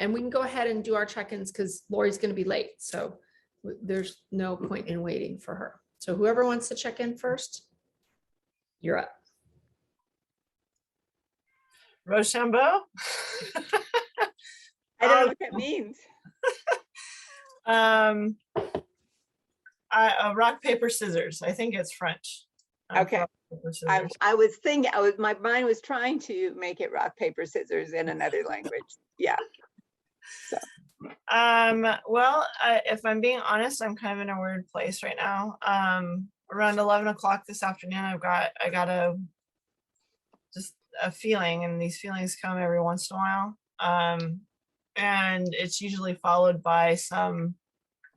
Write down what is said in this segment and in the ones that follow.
and we can go ahead and do our check-ins because Lori's going to be late. So there's no point in waiting for her. So whoever wants to check in first, you're up. Rochambeau? I don't know what that means. Rock, paper, scissors. I think it's French. Okay. Rock, paper, scissors. I was thinking, my mind was trying to make it rock, paper, scissors in another language. Yeah. So. Well, if I'm being honest, I'm kind of in a weird place right now. Around 11 o'clock this afternoon, I got a feeling, and these feelings come every once in a while. And it's usually followed by some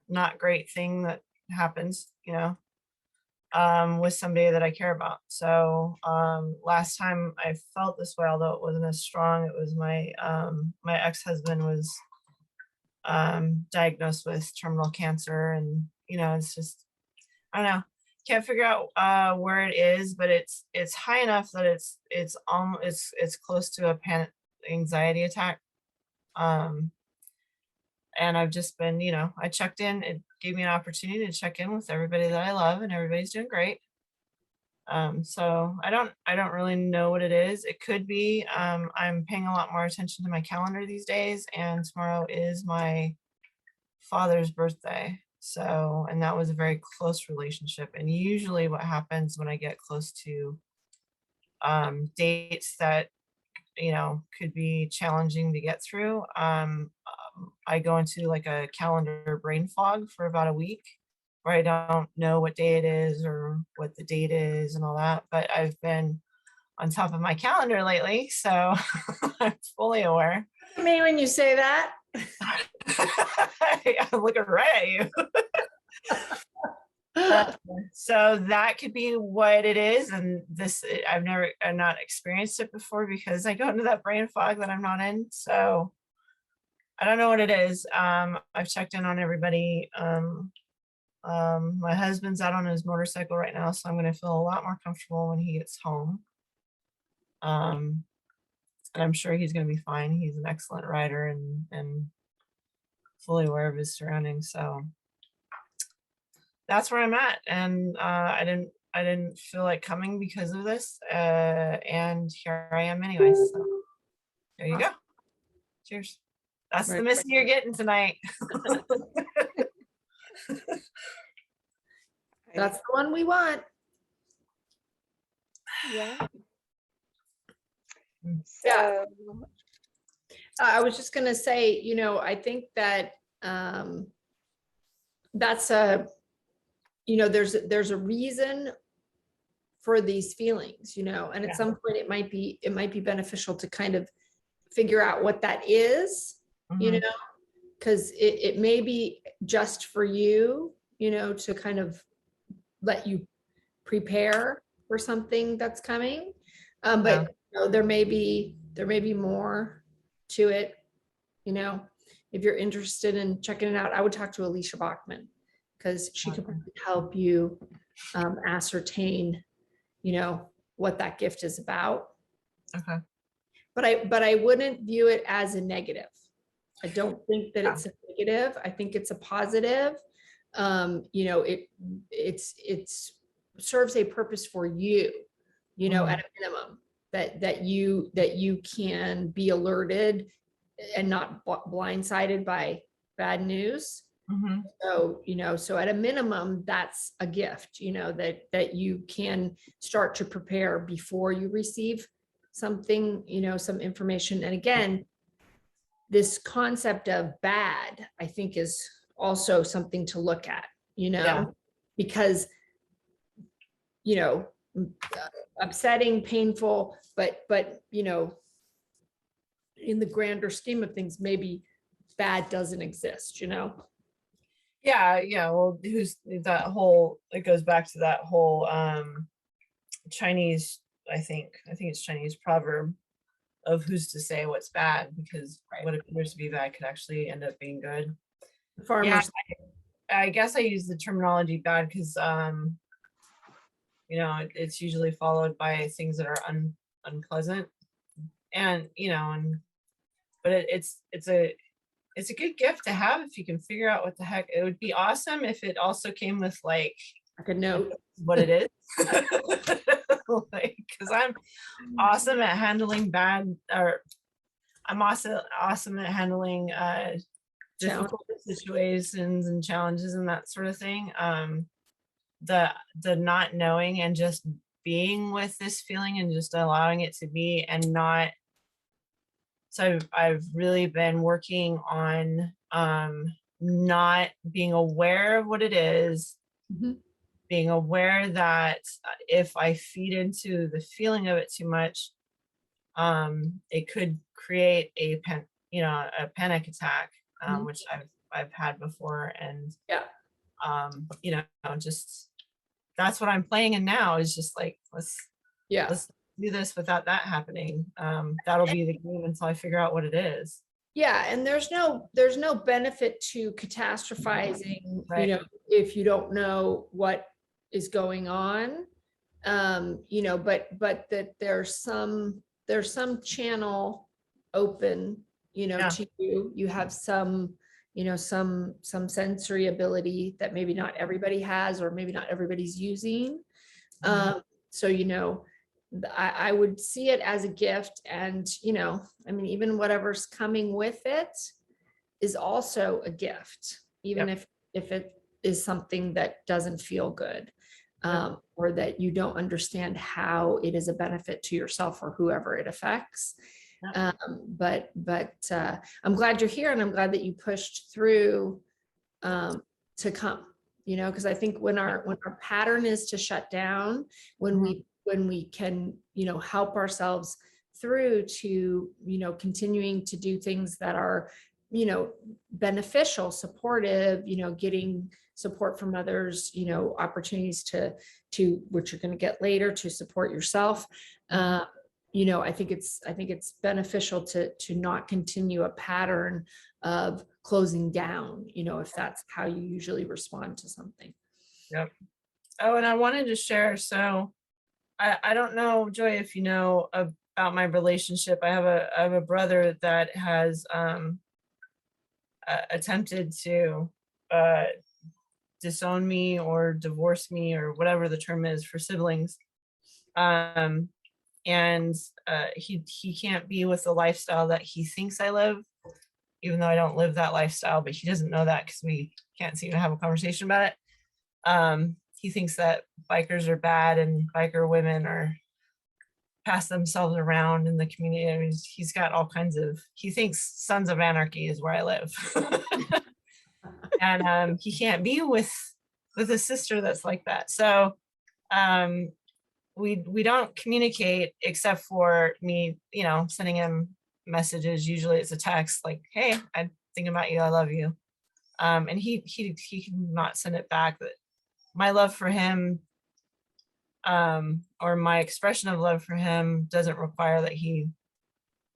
not great thing that happens, with somebody that I care about. So last time I felt this way, although it wasn't as strong, it was my ex-husband was diagnosed with terminal cancer, and it's just, I don't know, can't figure out where it is, but it's high enough that it's close to a panic anxiety attack. And I've just been, I checked in. It gave me an opportunity to check in with everybody that I love, and everybody's doing great. So I don't really know what it is. It could be, I'm paying a lot more attention to my calendar these days, and tomorrow is my father's birthday. So, and that was a very close relationship. And usually what happens when I get close to dates that, could be challenging to get through, I go into like a calendar brain fog for about a week, where I don't know what day it is or what the date is and all that. But I've been on top of my calendar lately, so I'm fully aware. Look at me when you say that. I'm looking right at you. So that could be what it is. And this, I've not experienced it before because I go into that brain fog that I'm not in. So I don't know what it is. I've checked in on everybody. My husband's out on his motorcycle right now, so I'm going to feel a lot more comfortable when he gets home. And I'm sure he's going to be fine. He's an excellent rider and fully aware of his surroundings. So that's where I'm at. And I didn't feel like coming because of this. And here I am anyway. So there you go. Cheers. That's the missing you're getting tonight. That's the one we want. Yeah. Yeah. So I was just going to say, I think that that's there's a reason for these feelings, and at some point it might be beneficial to kind of figure out what that is, because it may be just for you, to kind of let you prepare for something that's coming. But there may be more to it. If you're interested in checking it out, I would talk to Alicia Bachman, because she could help you ascertain, what that gift is about. Okay. But I wouldn't view it as a negative. I don't think that it's a negative. I think it's a positive. It serves a purpose for you, at a minimum, that you can be alerted and not blindsided by bad news. So, so at a minimum, that's a gift, that you can start to prepare before you receive something, some information. And again, this concept of bad, I think, is also something to look at, because, upsetting, painful, but, in the grander scheme of things, maybe bad doesn't exist, Yeah. Well, it goes back to that whole Chinese, I think it's Chinese proverb of who's to say what's bad, because what appears to be bad could actually end up being good. Farmers. Yeah, I guess I use the terminology bad because it's usually followed by things that are unpleasant, and but it's it's a good gift to have if you can figure out what the heck. It would be awesome if it also came with like Like a note. what it is. Like, because I'm awesome at handling I'm also awesome at handling difficult situations and challenges and that sort of thing. The not knowing and just being with this feeling and just allowing it to be and not. So I've really been working on not being aware of what it is, Mhm. being aware that if I feed into the feeling of it too much, it could create a panic attack, Mhm. which I've had before, and Yeah. just that's what I'm playing in now is just like Yeah. let's do this without that happening. That'll be the game until I figure out what it is. Yeah, and there's no benefit to catastrophizing, Right. if you don't know what is going on. But that there's some channel open, Yeah. to you. You have some, some sensory ability that maybe not everybody has, or maybe not everybody's using. So, I would see it as a gift, and, I mean, even whatever's coming with it is also a gift, even Yep. if it is something that doesn't feel good, or that you don't understand how it is a benefit to yourself or whoever it affects. Yep. But I'm glad you're here, and I'm glad that you pushed through to come, because I think when our pattern is to shut down, when we can, help ourselves through to, continuing to do things that are, beneficial, supportive, getting support from others, opportunities to which you're going to get later to support yourself. I think it's beneficial to not continue a pattern of closing down, if that's how you usually respond to something. Yep. Oh, and I wanted to share. So I don't know, Joy, if you know about my relationship. I have a brother that has attempted to disown me or divorce me or whatever the term is for siblings. And he can't be with the lifestyle that he thinks I live, even though I don't live that lifestyle, but he doesn't know that because we can't seem to have a conversation about it. He thinks that bikers are bad and biker women are pass themselves around in the community. I mean, he's got all kinds of, he thinks Sons of Anarchy is where I live. And he can't be with a sister that's like that. So we don't communicate except for me, sending him messages. Usually it's a text like, hey, I'm thinking about you, I love you. And he cannot send it back. But my love for him, or my expression of love for him, doesn't require that he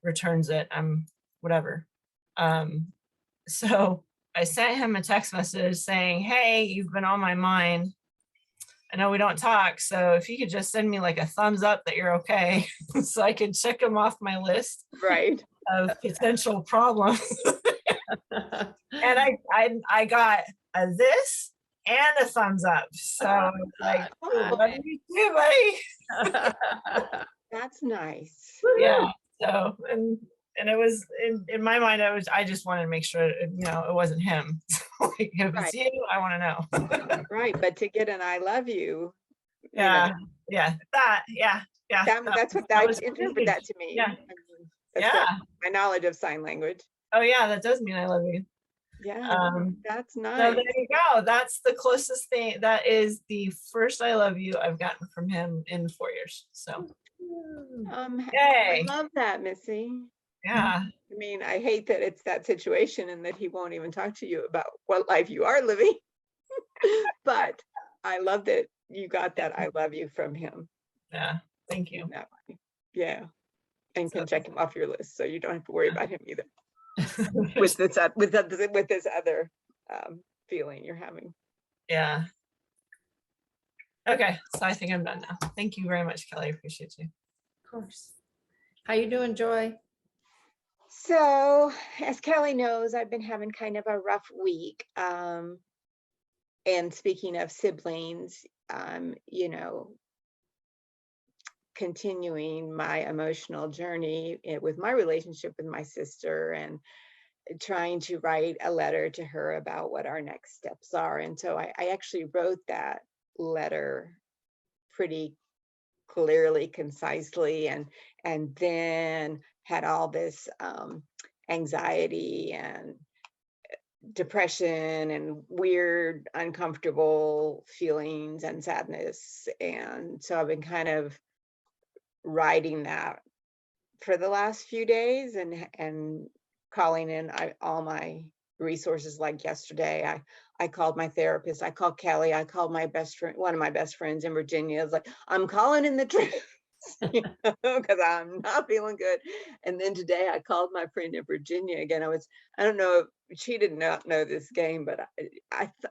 returns it. I'm whatever. So I sent him a text message saying, hey, you've been on my mind. I know we don't talk, so if you could just send me like a thumbs up that you're okay, so I could check them off my list Right. of potential problems. And I got a this and a thumbs up. So like, Oh, love you too, buddy. that's nice. Yeah. So and it was in my mind, I just wanted to make sure it wasn't him. Like, if Right. it's you, I want to know. Right, but to get an I love you, Yeah. know, Yeah. Yeah. that's what that I was interpret huge. that to me. Yeah. I mean, that's Yeah. my knowledge of sign language. Oh yeah, that does mean I love you. Yeah, that's So nice. there you go. That's the closest thing. That is the first I love you I've gotten from him in 4 years. So I yay. love that, Missy. Yeah. I mean, I hate that it's that situation and that he won't even talk to you about what life you are living. But I love that you got that I love you from him Yeah. Thank you. that way. Yeah. And can So- check him off your list so you don't have to worry about him either. With this other feeling you're having. Yeah. Okay. So I think I'm done now. Thank you very much, Kelly. I appreciate you. Of course. How you doing, Joy? So, as Kelly knows, I've been having kind of a rough week. And speaking of siblings, you know, continuing my emotional journey with my relationship with my sister and trying to write a letter to her about what our next steps are. And so I actually wrote that letter pretty clearly, concisely, and then had all this anxiety and depression and weird, uncomfortable feelings and sadness. And so I've been kind of writing that for the last few days and calling in all my resources. Like yesterday, I called my therapist, I called Kelly, I called my best friend, one of my best friends in Virginia. I was like, I'm calling in the troops, because I'm not feeling good. And then today I called my friend in Virginia again. I don't know if she did not know this game, but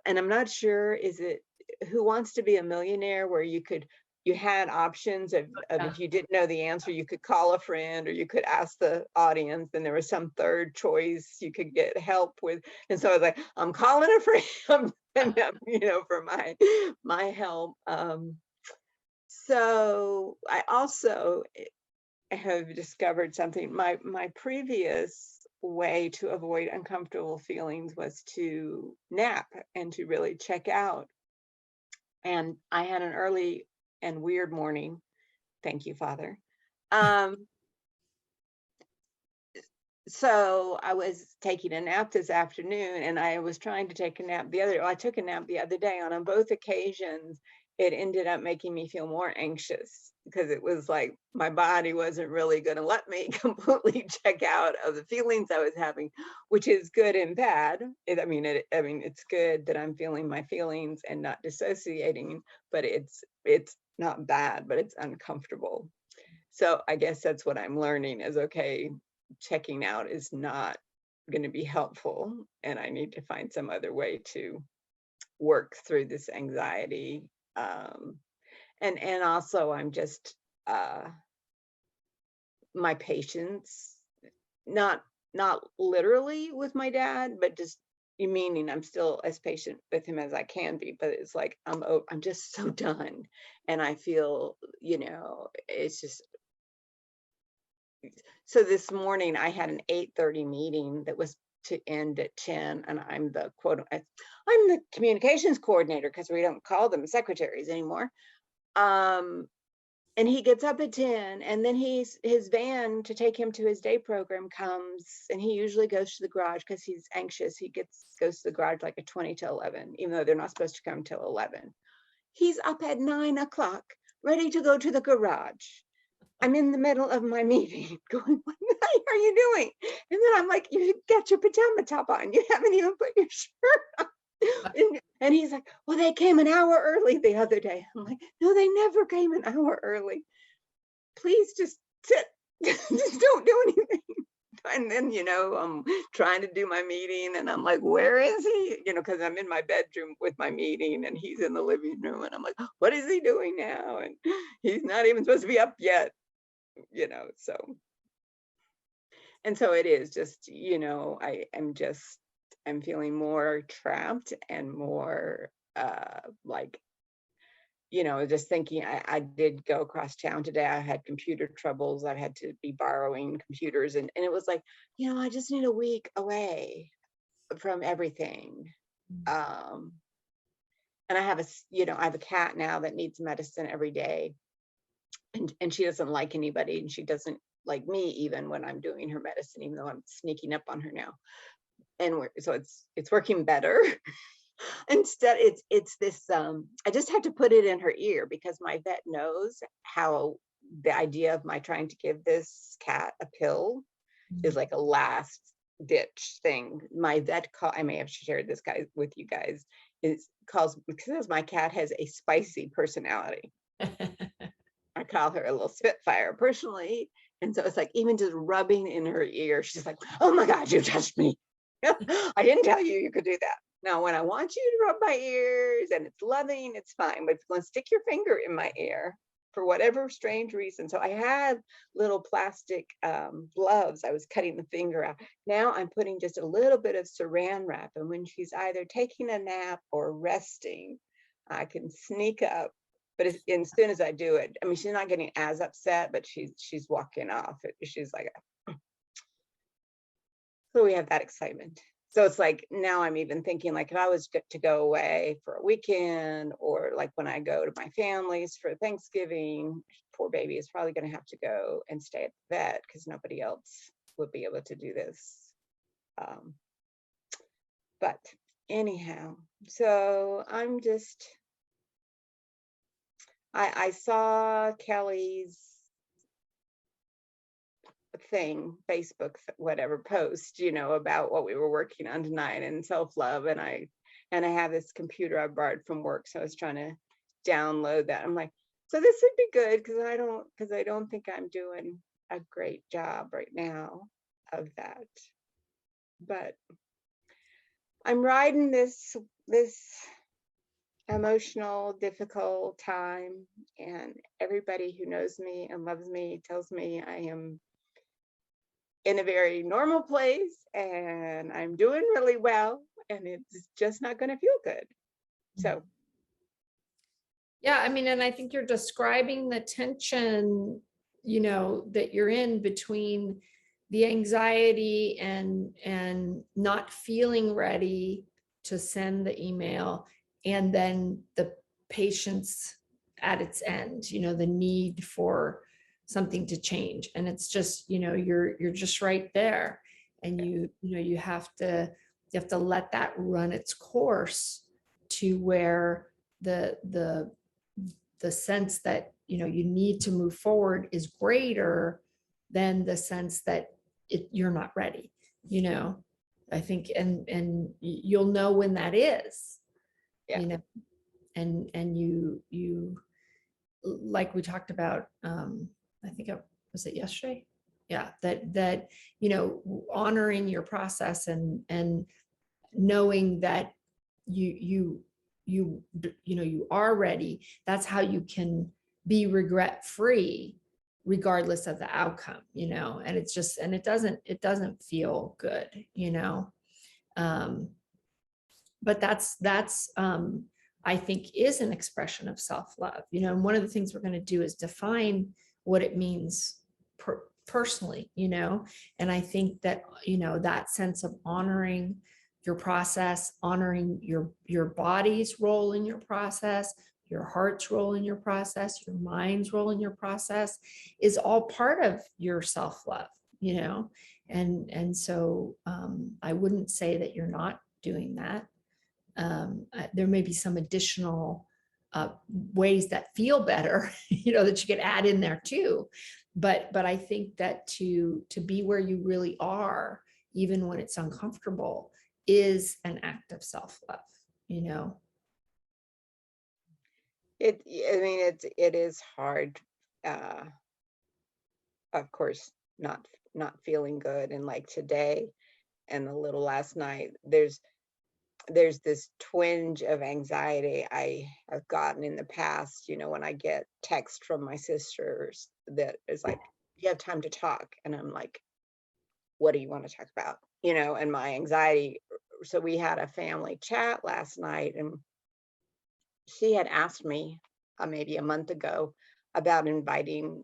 and I'm not sure, is it Who Wants to Be a Millionaire, where you had options of if you didn't know the answer, you could call a friend or you could ask the audience, and there was some third choice you could get help with. And so I was like, I'm calling a friend, for my help. So I also have discovered something. My previous way to avoid uncomfortable feelings was to nap and to really check out. And I had an early and weird morning. Thank you, Father. So I was taking a nap this afternoon, and I was trying to take a nap I took a nap the other day, and on both occasions, it ended up making me feel more anxious, because it was like my body wasn't really going to let me completely check out of the feelings I was having, which is good and bad. It's good that I'm feeling my feelings and not dissociating, but it's not bad, but it's uncomfortable. So I guess that's what I'm learning is, okay, checking out is not going to be helpful, and I need to find some other way to work through this anxiety. And also I'm just my patience, not literally with my dad, but just meaning I'm still as patient with him as I can be, but it's like I'm just so done, and I feel, it's just. So this morning I had an 8:30 meeting that was to end at 10, and I'm the communications coordinator, because we don't call them secretaries anymore. And he gets up at 10, and then his van to take him to his day program comes, and he usually goes to the garage because he's anxious. He goes to the garage like at 20 to 11, even though they're not supposed to come till 11. He's up at 9 o'clock, ready to go to the garage. I'm in the middle of my meeting going, what the heck are you doing? And then I'm like, you got your pajama top on. You haven't even put your shirt on. And he's like, well, they came an hour early the other day. I'm like, no, they never came an hour early. Please just sit. Just don't do anything. And then, I'm trying to do my meeting, and I'm like, where is he? Because I'm in my bedroom with my meeting, and he's in the living room, and I'm like, what is he doing now? And he's not even supposed to be up yet. So. And so it is just, I'm feeling more trapped and more just thinking. I did go across town today. I had computer troubles. I had to be borrowing computers, and it was like, I just need a week away from everything. And I have a cat now that needs medicine every day. And she doesn't like anybody, and she doesn't like me even when I'm doing her medicine, even though I'm sneaking up on her now. And so it's working better. Instead, it's this, I just had to put it in her ear, because my vet knows how the idea of my trying to give this cat a pill is like a last ditch thing. My vet I may have shared this guy with you guys, because my cat has a spicy personality. I call her a little Spitfire personally. And so it's like, even just rubbing in her ear, she's like, oh my God, you touched me. I didn't tell you could do that. Now, when I want you to rub my ears and it's loving, it's fine. But if you want to stick your finger in my ear, for whatever strange reason. So I had little plastic gloves. I was cutting the finger out. Now I'm putting just a little bit of saran wrap. And when she's either taking a nap or resting, I can sneak up. But as soon as I do it, I mean, she's not getting as upset, but she's walking off. She's like, so we have that excitement. So it's like now I'm even thinking, like, if I was to go away for a weekend, or like when I go to my family's for Thanksgiving, poor baby is probably going to have to go and stay at the vet because nobody else would be able to do this. But anyhow, so I'm just, I saw Kelly's thing, Facebook, whatever post, you know, about what we were working on tonight and self-love. And I have this computer I borrowed from work. So I was trying to download that. I'm like, so this would be good because I don't think I'm doing a great job right now of that. But I'm riding this emotional, difficult time, and everybody who knows me and loves me tells me I am in a very normal place and I'm doing really well, and it's just not going to feel good. So Yeah, I mean, and I think you're describing the tension, you know, that you're in between the anxiety and not feeling ready to send the email, and then the patience at its end, you know, the need for something to change. And it's just, you know, you're just right there. And you have to let that run its course to where the sense that, you know, you need to move forward is greater than the sense that you're not ready, you know. I think, and you'll know when that is, yeah. you know, and you like we talked about, I think was it yesterday? Yeah, that you know, honoring your process and knowing that you know, you are ready. That's how you can be regret free regardless of the outcome, you know. And it's just, and it doesn't feel good, you know. But that's I think is an expression of self-love, you know. And one of the things we're going to do is define what it means personally, you know. And I think that, you know, that sense of honoring your process, honoring your body's role in your process, your heart's role in your process, your mind's role in your process, is all part of your self-love, you know. And so I wouldn't say that you're not doing that. There may be some additional ways that feel better, you know, that you could add in there too. But I think that to be where you really are, even when it's uncomfortable, is an act of self-love, you know. I mean, it is hard, of course, not feeling good. And like today and a little last night, there's this twinge of anxiety I have gotten in the past, you know, when I get text from my sisters that is like, you have time to talk, and I'm like, what do you want to talk about, you know? And my anxiety, so we had a family chat last night, and she had asked me maybe a month ago about inviting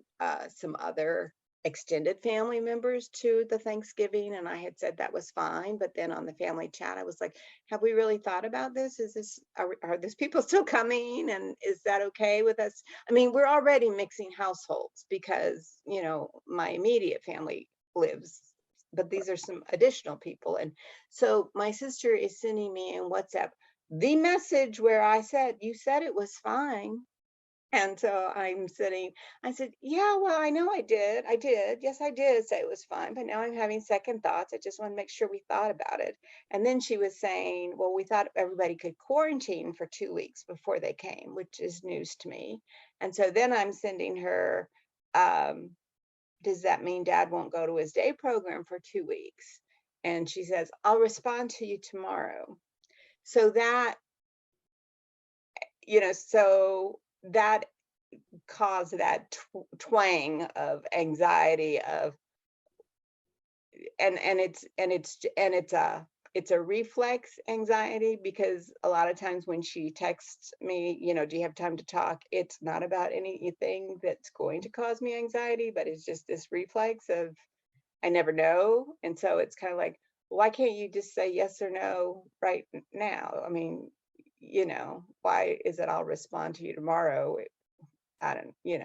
some other extended family members to the Thanksgiving, and I had said that was fine. But then on the family chat, I was like, have we really thought about this? Is this, are these people still coming, and is that okay with us? I mean, we're already mixing households because, you know, my immediate family lives, but these are some additional people. And so my sister is sending me in WhatsApp the message where I said, you said it was fine. And so I'm sitting, I said, yeah, well, I know I did. Yes, I did say it was fine, but now I'm having second thoughts. I just want to make sure we thought about it. And then she was saying, well, we thought everybody could quarantine for 2 weeks before they came, which is news to me. And so then I'm sending her, does that mean Dad won't go to his day program for 2 weeks? And she says, I'll respond to you tomorrow. So that, you know, so that cause that twang of anxiety of, it's a reflex anxiety, because a lot of times when she texts me, do you have time to talk? It's not about anything that's going to cause me anxiety, but it's just this reflex of, I never know. And so it's kind of like, why can't you just say yes or no right now? I mean, why is it I'll respond to you tomorrow? I don't, You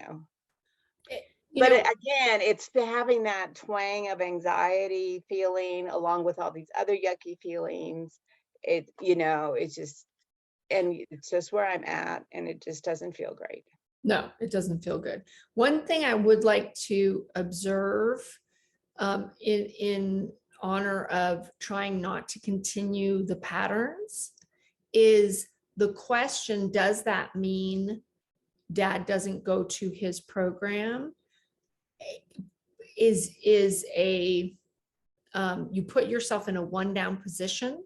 but know, again, it's having that twang of anxiety feeling along with all these other yucky feelings. It's just, and it's just where I'm at, and it just doesn't feel great. no, it doesn't feel good. One thing I would like to observe in honor of trying not to continue the patterns is the question, does that mean dad doesn't go to his program? Is a, you put yourself in a one down position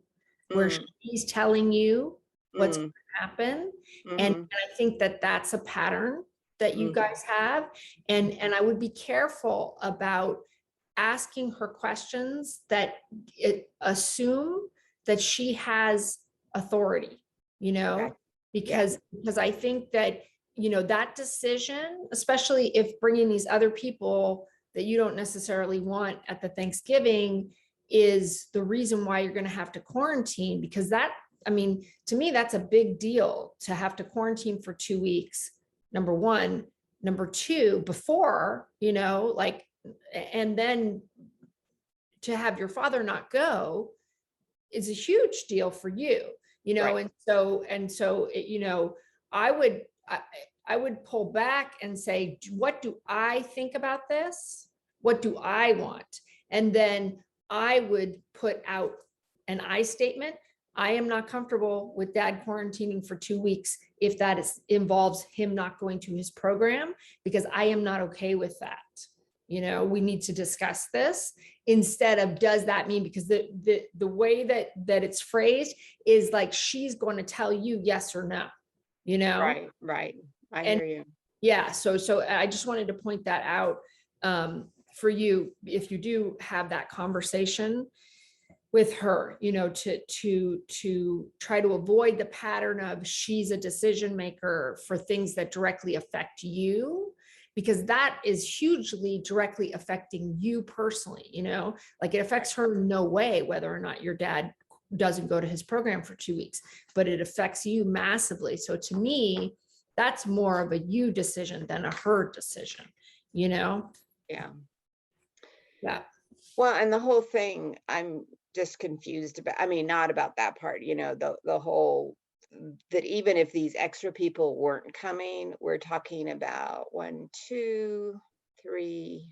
where she's telling you what's going to happen. And I think that that's a pattern that you guys have. And I would be careful about asking her questions that assume that she has authority, Okay. because I think that, that decision, especially if bringing these other people that you don't necessarily want at the Thanksgiving, is the reason why you're going to have to quarantine, because that, I mean, to me, that's a big deal to have to quarantine for 2 weeks. Number one. Number two, before, like, and then to have your father not go is a huge deal for you, Right. and so, I would pull back and say, what do I think about this? What do I want? And then I would put out an I statement. I am not comfortable with dad quarantining for 2 weeks if that involves him not going to his program, because I am not okay with that. We need to discuss this, instead of, does that mean, because the way that it's phrased is like she's going to tell you yes or no, Right. I And hear you. yeah, so I just wanted to point that out for you, if you do have that conversation with her, to try to avoid the pattern of she's a decision maker for things that directly affect you, because that is hugely directly affecting you personally, like it affects her in no way whether or not your dad doesn't go to his program for 2 weeks, but it affects you massively. So to me, that's more of a you decision than a her decision, Yeah. Yeah. Well, and the whole thing, I'm just confused about, I mean, not about that part, the whole, that even if these extra people weren't coming, we're talking about 1, 2, 3,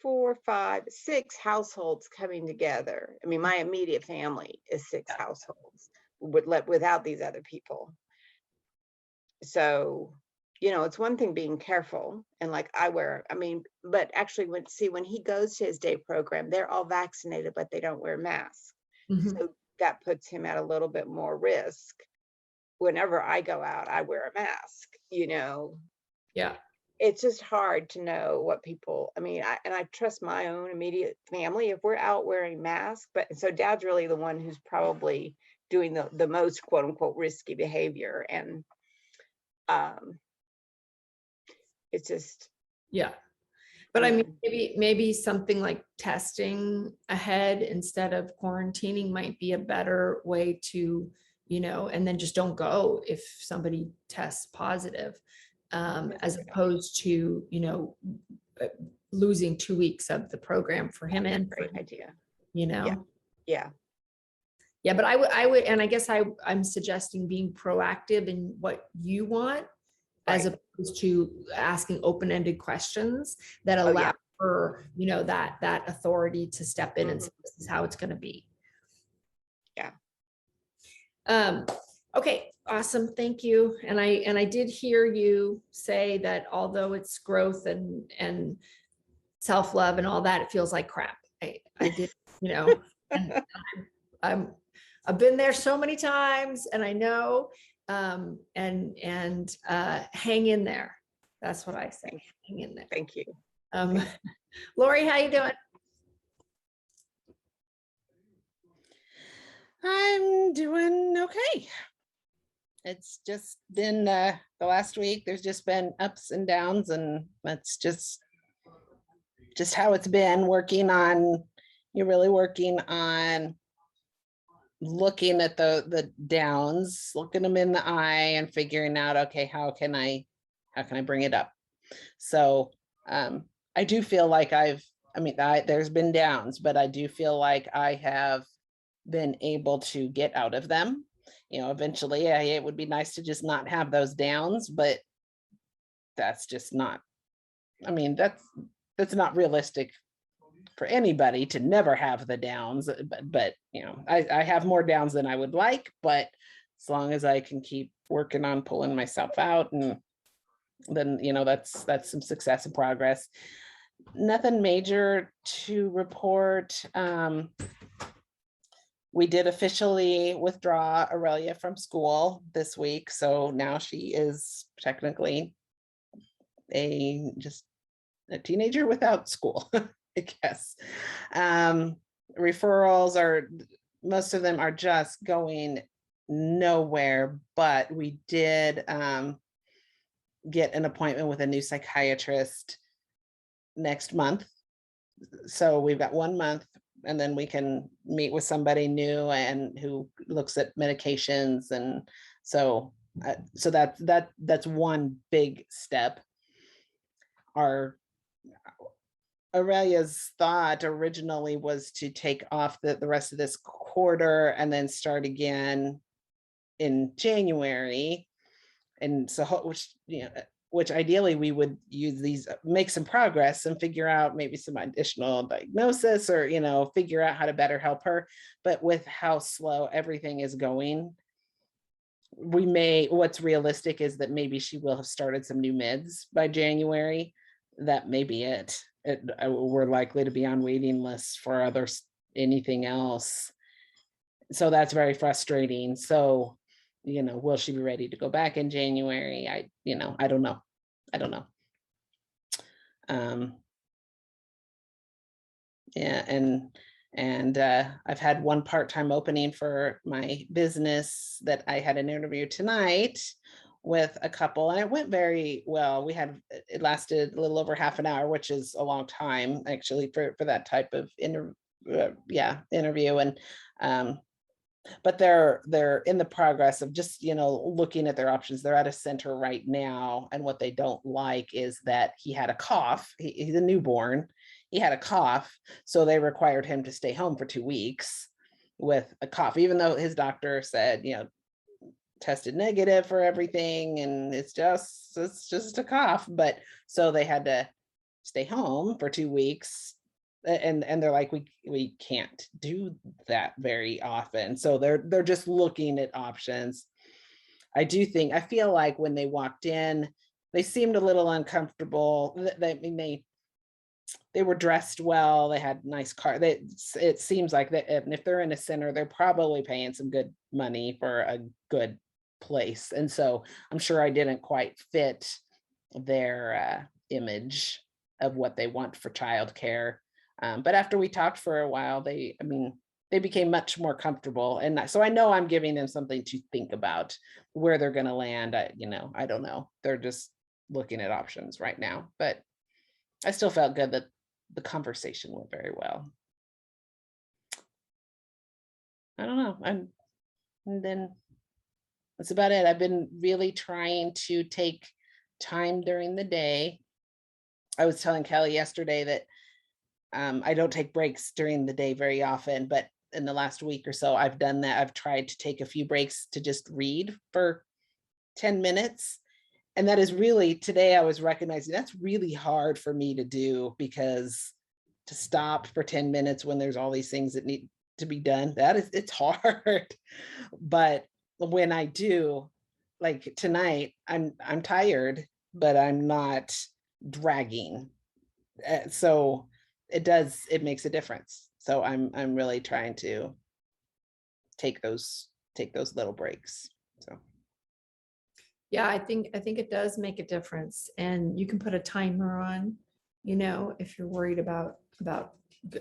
4, 5, 6 households coming together. I mean, my immediate family is 6 households without these other people. So, it's one thing being careful, and like but actually when he goes to his day program, they're all vaccinated, but they don't wear masks. Mhm. So that puts him at a little bit more risk. Whenever I go out, I wear a mask, Yeah. It's just hard to know what people, I mean, I trust my own immediate family if we're out wearing masks, but so dad's really the one who's probably doing the most quote unquote risky behavior. And it's just, Yeah. But I mean, maybe something like testing ahead instead of quarantining might be a better way to, and then just don't go if somebody tests positive, as opposed to, losing 2 weeks of the program for him and for great you, idea. Yeah. Yeah. But I would, and I guess I'm suggesting being proactive in what you want, as Right. opposed to asking open-ended questions that Oh, allow yeah. her, that authority to step in and say, this is how it's going to be. Yeah. Okay, awesome. Thank you. And I did hear you say that although it's growth and self-love and all that, it feels like crap. I did, and I've been there so many times, and I know, and hang in there. That's what I say. Hang in there. Thank you. Lori, how you doing? I'm doing okay. It's just been the last week. There's just been ups and downs, and that's just how it's been. You're really working on looking at the downs, looking them in the eye, and figuring out, okay, how can I bring it up? So I do feel like there's been downs, but I do feel like I have been able to get out of them. Eventually it would be nice to just not have those downs, but that's just not, that's not realistic for anybody to never have the downs. But I have more downs than I would like, but as long as I can keep working on pulling myself out, and then that's some success and progress. Nothing major to report. We did officially withdraw Aurelia from school this week, so now she is technically just a teenager without school, I guess. Referrals most of them are just going nowhere, but we did get an appointment with a new psychiatrist next month. So we've got 1 month, and then we can meet with somebody new and who looks at medications. And so that's one big step. Aurelia's thought originally was to take off the rest of this quarter and then start again in January. And so, which ideally we would use these, make some progress and figure out maybe some additional diagnosis, or, figure out how to better help her. But with how slow everything is going, what's realistic is that maybe she will have started some new meds by January. That may be it. We're likely to be on waiting lists for anything else. So that's very frustrating. So, will she be ready to go back in January? I don't know. Yeah, and I've had one part-time opening for my business that I had an interview tonight with a couple, and it went very well. It lasted a little over half an hour, which is a long time actually for that type of interview. And but they're in the progress of just looking at their options. They're at a center right now, and what they don't like is that he had a cough. He's a newborn. He had a cough, so they required him to stay home for 2 weeks with a cough, even though his doctor said tested negative for everything, and it's just a cough. But so they had to stay home for 2 weeks, and they're like, we can't do that very often. So they're just looking at options. I feel like when they walked in, they seemed a little uncomfortable. They were dressed well. They had nice car. It seems like that, and if they're in a center, they're probably paying some good money for a good place. And so I'm sure I didn't quite fit their image of what they want for childcare. But after we talked for a while, they became much more comfortable. And so I know I'm giving them something to think about where they're going to land. I don't know. They're just looking at options right now, but I still felt good that the conversation went very well. I don't know. And then that's about it. I've been really trying to take time during the day. I was telling Kelly yesterday that I don't take breaks during the day very often, but in the last week or so, I've done that. I've tried to take a few breaks to just read for 10 minutes. And that is really, today I was recognizing that's really hard for me to do, because to stop for 10 minutes when there's all these things that need to be done, it's hard. But when I do, like tonight, I'm tired, but I'm not dragging. So it makes a difference. So I'm really trying to take those little breaks. So Yeah, I think it does make a difference, and you can put a timer on, if you're worried about,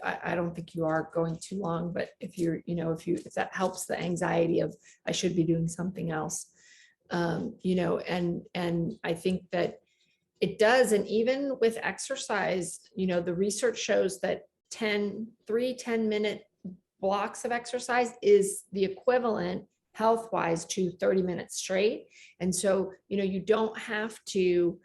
I don't think you are going too long, but if you're, if that helps the anxiety of, I should be doing something else. And I think that it does. And even with exercise, the research shows that 10-minute blocks of exercise is the equivalent health-wise to 30 minutes straight. And so, you don't have to,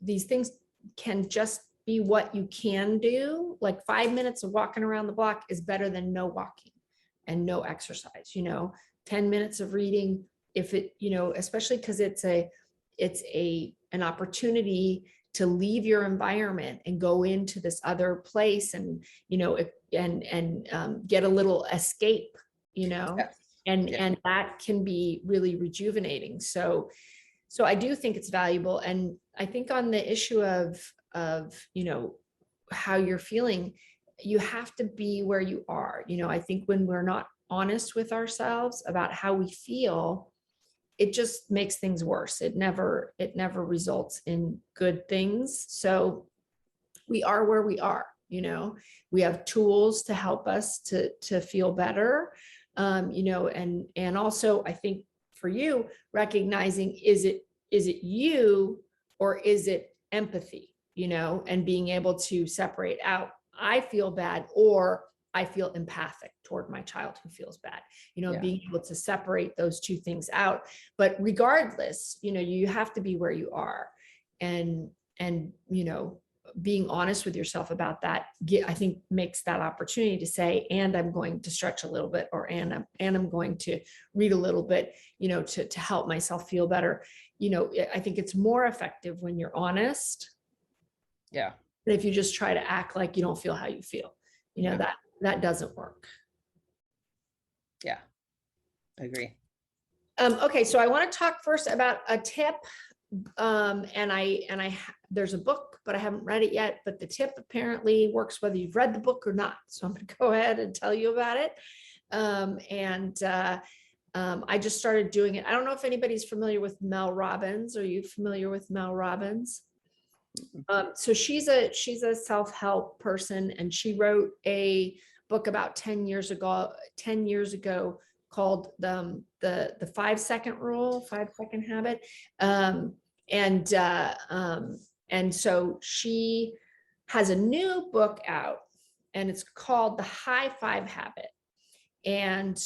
these things can just be what you can do. Like 5 minutes of walking around the block is better than no walking and no exercise, 10 minutes of reading, if it, especially because it's an opportunity to leave your environment and go into this other place and, get a little escape, Yes. and, Yeah. and that can be really rejuvenating. So I do think it's valuable. And I think on the issue of, how you're feeling, you have to be where you are. I think when we're not honest with ourselves about how we feel, it just makes things worse. It never results in good things. So we are where we are, we have tools to help us to feel better. And also I think for you, recognizing, is it you or is it empathy, and being able to separate out, I feel bad or I feel empathic toward my child who feels bad, Yeah. being able to separate those two things out. But regardless, you have to be where you are, and, being honest with yourself about that, I think makes that opportunity to say, and I'm going to stretch a little bit, or and I'm going to read a little bit, to help myself feel better. I think it's more effective when you're honest Yeah. than if you just try to act like you don't feel how you feel. Yeah. That doesn't work. Yeah. I agree. Okay, so I want to talk first about a tip. There's a book, but I haven't read it yet, but the tip apparently works whether you've read the book or not. So I'm going to go ahead and tell you about it. I just started doing it. I don't know if anybody's familiar with Mel Robbins. Are you familiar with Mel Robbins? So she's a self-help person, and she wrote a book about 10 years ago called the 5-second rule, 5-second habit. And so she has a new book out, and it's called The High Five Habit. And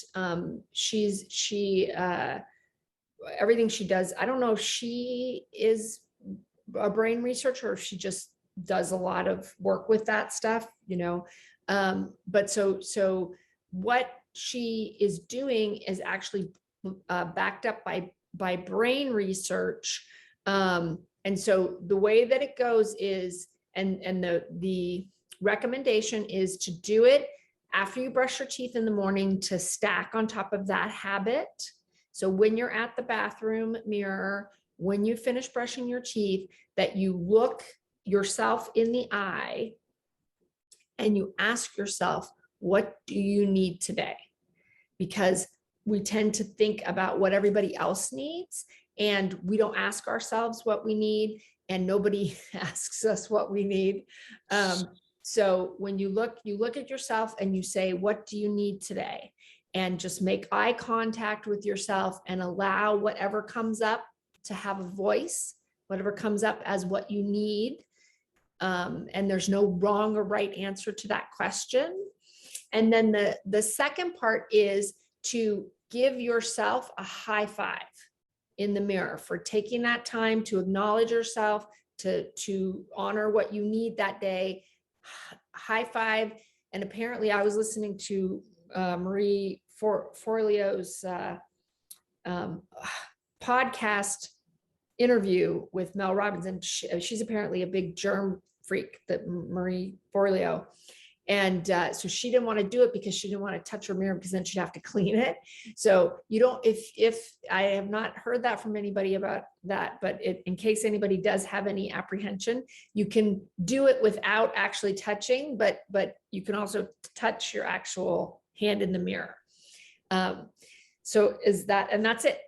everything she does, I don't know if she is a brain researcher or if she just does a lot of work with that stuff, but so what she is doing is actually backed up by brain research. And so the way that it goes is, and the recommendation is to do it after you brush your teeth in the morning, to stack on top of that habit. So when you're at the bathroom mirror, when you finish brushing your teeth, that you look yourself in the eye and you ask yourself, what do you need today? Because we tend to think about what everybody else needs, and we don't ask ourselves what we need, and nobody asks us what we need. So when you look at yourself and you say, what do you need today? And just make eye contact with yourself and allow whatever comes up to have a voice, whatever comes up as what you need. And there's no wrong or right answer to that question. And then the second part is to give yourself a high five in the mirror for taking that time to acknowledge yourself, to honor what you need that day. High five. And apparently I was listening to Marie Forleo's podcast interview with Mel Robbins, and she's apparently a big germ freak, that Marie Forleo. And so she didn't want to do it because she didn't want to touch her mirror, because then she'd have to clean it. So you don't, if I have not heard that from anybody about that, but in case anybody does have any apprehension, you can do it without actually touching, but you can also touch your actual hand in the mirror. So is that, and that's it.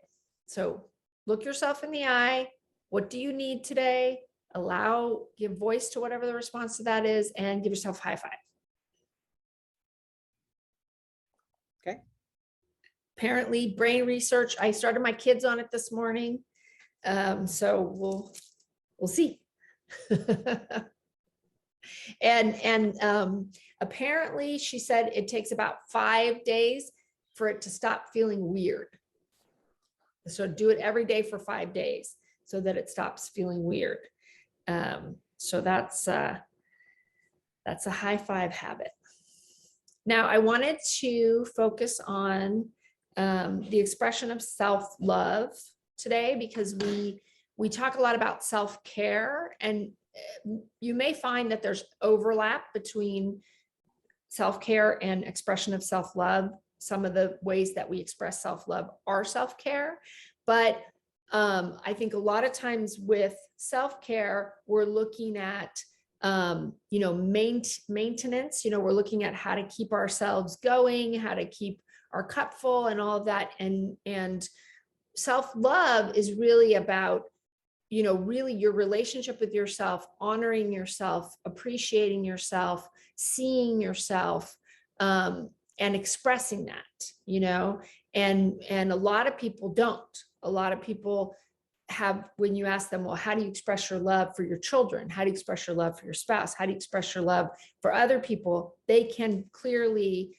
So look yourself in the eye. What do you need today? Give voice to whatever the response to that is, and give yourself a high five. Okay. Apparently brain research, I started my kids on it this morning. So we'll see. And apparently she said it takes about 5 days for it to stop feeling weird. So do it every day for 5 days so that it stops feeling weird. So that's a high five habit. Now I wanted to focus on the expression of self-love today, because we talk a lot about self-care, and you may find that there's overlap between self-care and expression of self-love. Some of the ways that we express self-love are self-care, but I think a lot of times with self-care, we're looking at maintenance, we're looking at how to keep ourselves going, how to keep our cup full and all of that. And self-love is really about, really your relationship with yourself, honoring yourself, appreciating yourself, seeing yourself, and expressing that, and a lot of people don't. A lot of people have, when you ask them, well, how do you express your love for your children? How do you express your love for your spouse? How do you express your love for other people? They can clearly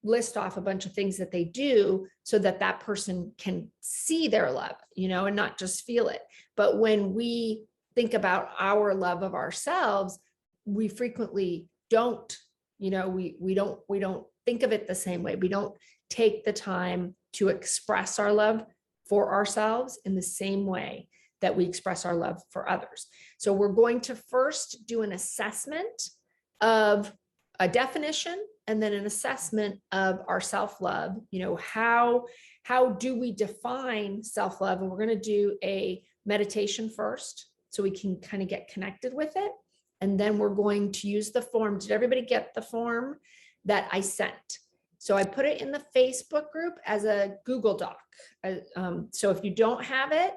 list off a bunch of things that they do so that that person can see their love, and not just feel it. But when we think about our love of ourselves, we frequently don't, we don't think of it the same way. We don't take the time to express our love for ourselves in the same way that we express our love for others. So we're going to first do an assessment of a definition, and then an assessment of our self-love. How do we define self-love? And we're going to do a meditation first, so we can kind of get connected with it. And then we're going to use the form. Did everybody get the form that I sent? So I put it in the Facebook group as a Google Doc. So if you don't have it,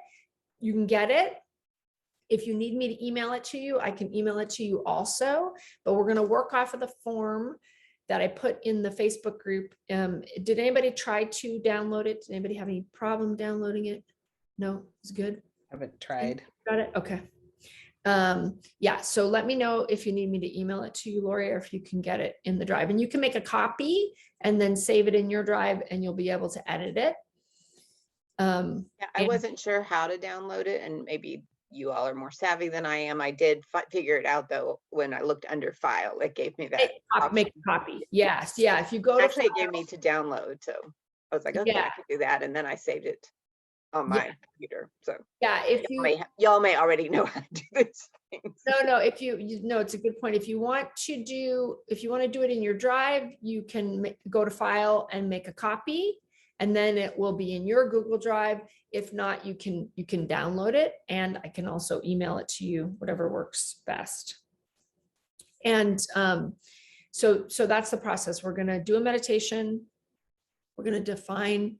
you can get it. If you need me to email it to you, I can email it to you also, but we're going to work off of the form that I put in the Facebook group. Did anybody try to download it? Did anybody have any problem downloading it? No, it's good. Haven't tried. Got it. Okay. Yeah. So let me know if you need me to email it to you, Lori, or if you can get it in the drive, and you can make a copy and then save it in your drive, and you'll be able to edit it. Yeah, I and- wasn't sure how to download it, and maybe you all are more savvy than I am. I did figure it out though when I looked under file. It gave me that Make option. a copy. Yes. Yeah. If you go to Actually, it gave file- me to download, so I was like, okay, Yeah. I could do that, and then I saved it on my computer. So yeah, if you y'all may already know how to do these things. No, if you know, it's a good point. If you want to do it in your drive, you can go to file and make a copy, and then it will be in your Google Drive. If not, you can download it, and I can also email it to you, whatever works best. And so that's the process. We're going to do a meditation. We're going to define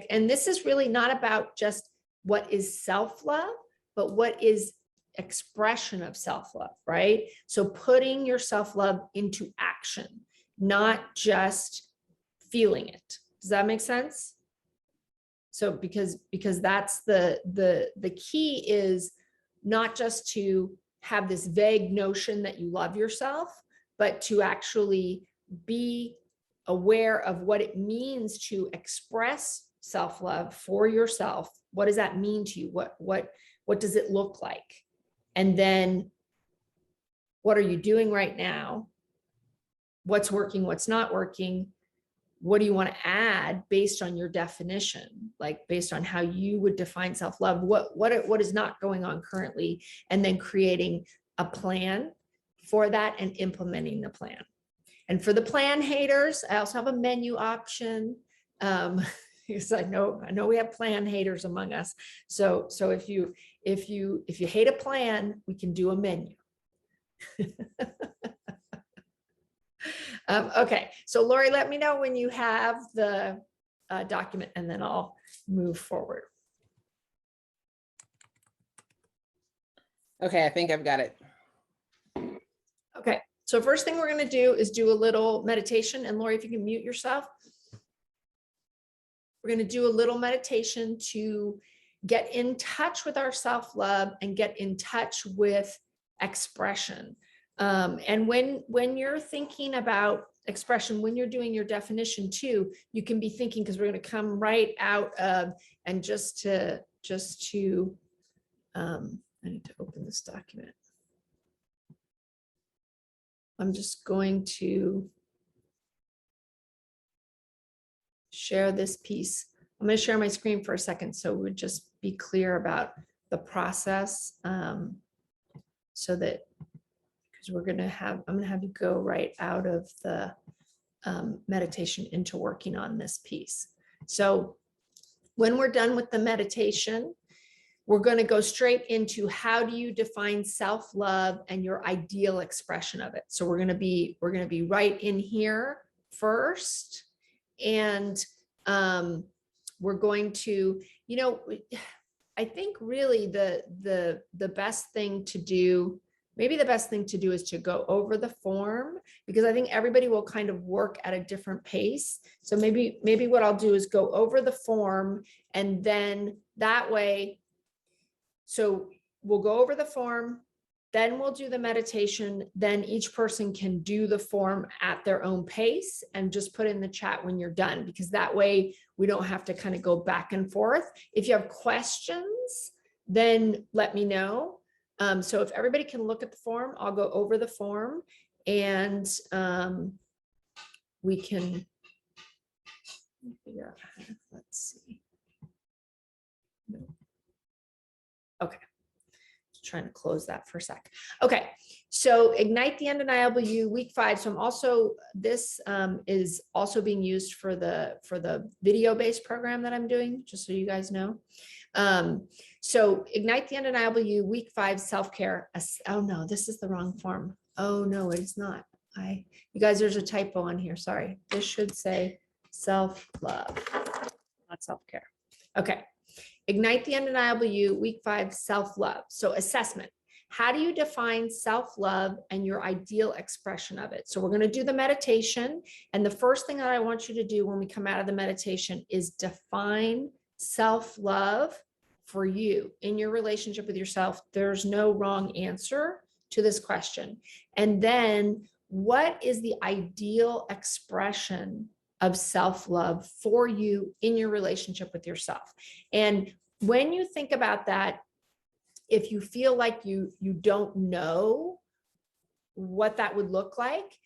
and this is really not about just what is self-love, but what is expression of self-love, right? So putting your self-love into action, not just feeling it. Does that make sense? So because that's the key is not just to have this vague notion that you love yourself, but to actually be aware of what it means to express self-love for yourself. What does that mean to you? What does it look like? And then what are you doing right now? What's working, what's not working? What do you want to add based on your definition, like based on how you would define self-love? What is not going on currently? And then creating a plan for that and implementing the plan. And for the plan haters, I also have a menu option. Because I know we have plan haters among us. So if you hate a plan, we can do a menu. Okay, so Lori, let me know when you have the document, and then I'll move forward. Okay, I think I've got it. Okay, so first thing we're gonna do is do a little meditation, and Lori, if you can mute yourself. We're gonna do a little meditation to get in touch with our self-love and get in touch with expression. And when you're thinking about expression, when you're doing your definition too, you can be thinking, because we're gonna come right out of, and just to, I need to open this document. I'm just going to share this piece. I'm going to share my screen for a second, so we'd just be clear about the process, so that, because I'm going to have you go right out of the meditation into working on this piece. So when we're done with the meditation, we're going to go straight into how do you define self-love and your ideal expression of it. So we're going to be right in here first. And we're going to, I think really the best thing to do, maybe the best thing to do is to go over the form, because I think everybody will kind of work at a different pace. So maybe what I'll do is go over the form, and then that way, so we'll go over the form, then we'll do the meditation, then each person can do the form at their own pace, and just put in the chat when you're done, because that way we don't have to kind of go back and forth. If you have questions, then let me know. So if everybody can look at the form, I'll go over the form, and we can figure out how to, let's see. Okay. Trying to close that for a sec. Okay, so Ignite the Undeniable You, week 5. So I'm also, this is also being used for the video-based program that I'm doing, just so you guys know. So Ignite the Undeniable You, week 5, self-care. Oh no, this is the wrong form. Oh no, it is not. You guys, there's a typo on here. Sorry. This should say self-love, not self-care. Okay. Ignite the Undeniable You, week 5, self-love. So assessment. How do you define self-love and your ideal expression of it? So we're going to do the meditation. And the first thing that I want you to do when we come out of the meditation is define self-love for you in your relationship with yourself. There's no wrong answer to this question. And then what is the ideal expression of self-love for you in your relationship with yourself? And when you think about that, if you feel like you don't know what that would look like,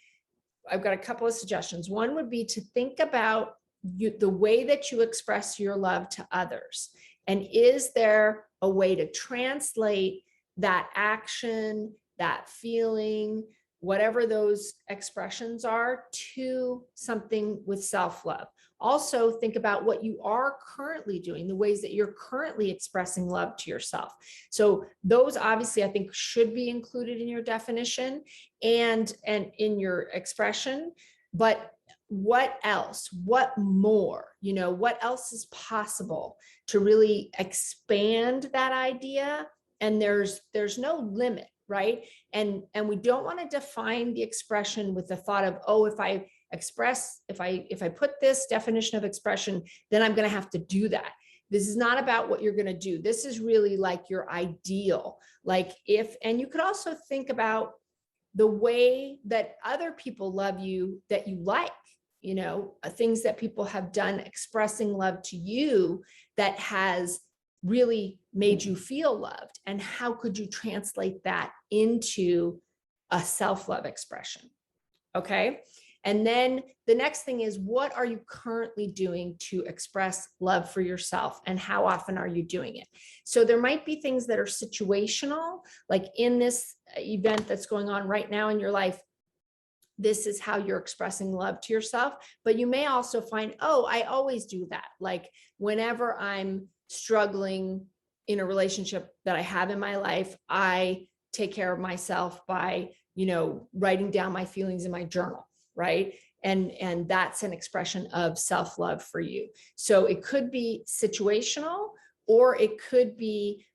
I've got a couple of suggestions. One would be to think about the way that you express your love to others. And is there a way to translate that action, that feeling, whatever those expressions are, to something with self-love? Also think about what you are currently doing, the ways that you're currently expressing love to yourself. So those obviously I think should be included in your definition and in your expression. But what else? What more? What else is possible to really expand that idea? And there's no limit, right? And we don't want to define the expression with the thought of, oh, if I put this definition of expression, then I'm going to have to do that. This is not about what you're going to do. This is really like your ideal. And you could also think about the way that other people love you that you like, things that people have done expressing love to you that has really made you feel loved. And how could you translate that into a self-love expression? Okay. And then the next thing is, what are you currently doing to express love for yourself, and how often are you doing it? So there might be things that are situational, like in this event that's going on right now in your life, this is how you're expressing love to yourself. But you may also find, oh, I always do that. Like whenever I'm struggling in a relationship that I have in my life, I take care of myself by, writing down my feelings in my journal. Right. And that's an expression of self-love for you. So it could be situational, or it could be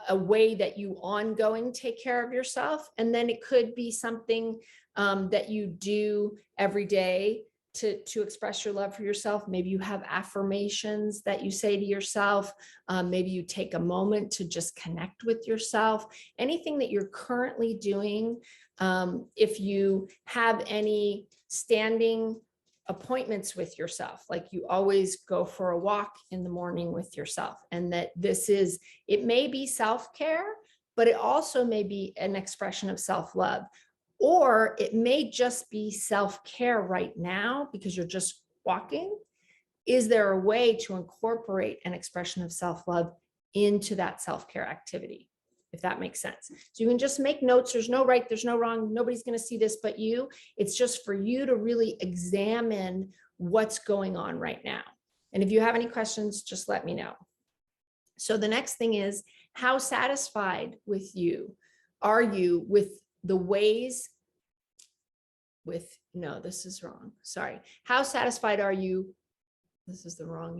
a way that you ongoing take care of yourself. And then it could be something that you do every day to express your love for yourself. Maybe you have affirmations that you say to yourself. Maybe you take a moment to just connect with yourself. Anything that you're currently doing. If you have any standing appointments with yourself, like you always go for a walk in the morning with yourself, and that it may be self-care, but it also may be an expression of self-love. Or it may just be self-care right now because you're just walking. Is there a way to incorporate an expression of self-love into that self-care activity? If that makes sense. So you can just make notes. There's no right, there's no wrong. Nobody's going to see this but you. It's just for you to really examine what's going on right now. And if you have any questions, just let me know. So the next thing is, how satisfied are you with the ways this is wrong. Sorry. How satisfied are you? This is the wrong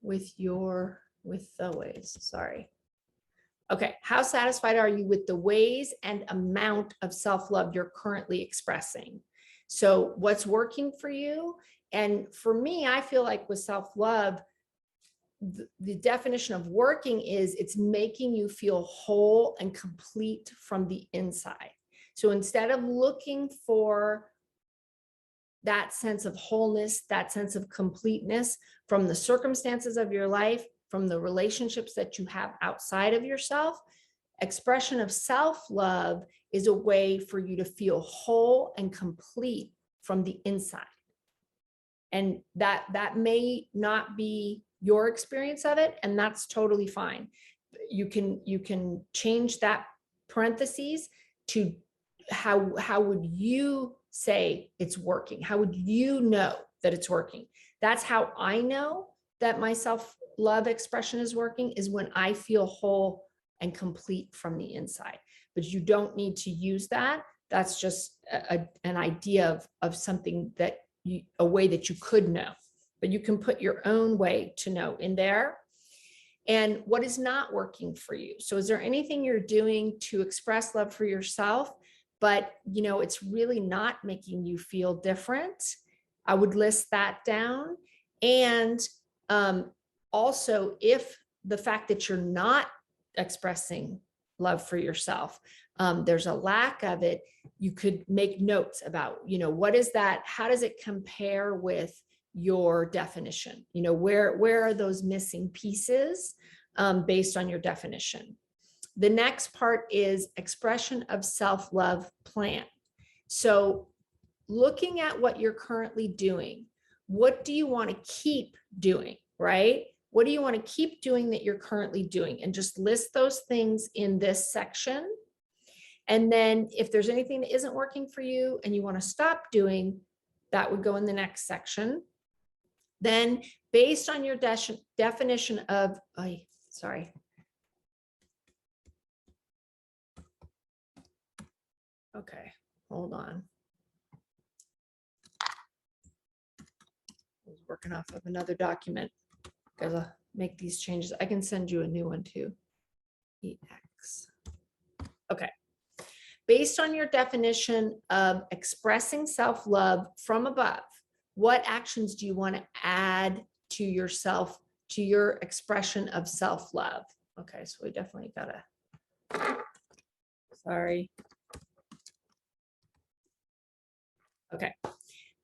with the ways. Sorry. Okay. How satisfied are you with the ways and amount of self-love you're currently expressing? So what's working for you? And for me, I feel like with self-love, the definition of working is it's making you feel whole and complete from the inside. So instead of looking for that sense of wholeness, that sense of completeness from the circumstances of your life, from the relationships that you have outside of yourself, expression of self-love is a way for you to feel whole and complete from the inside. And that may not be your experience of it, and that's totally fine. You can change that parentheses to how would you say it's working? How would you know that it's working? That's how I know that my self-love expression is working, is when I feel whole and complete from the inside. But you don't need to use that. That's just an idea of something that a way that you could know, but you can put your own way to know in there. And what is not working for you? So is there anything you're doing to express love for yourself, but it's really not making you feel different? I would list that down. And also, if the fact that you're not expressing love for yourself, there's a lack of it, you could make notes about, what is that? How does it compare with your definition? Where are those missing pieces based on your definition? The next part is expression of self-love plan. So looking at what you're currently doing, what do you want to keep doing, right? What do you want to keep doing that you're currently doing? And just list those things in this section. And then if there's anything that isn't working for you and you want to stop doing, that would go in the next section. Then based on your definition of, sorry. Okay, hold on. I was working off of another document. Gotta make these changes. I can send you a new one too. EX. Okay. Based on your definition of expressing self-love from above, what actions do you want to add to yourself, to your expression of self-love? Okay, so we definitely gotta, sorry. Okay.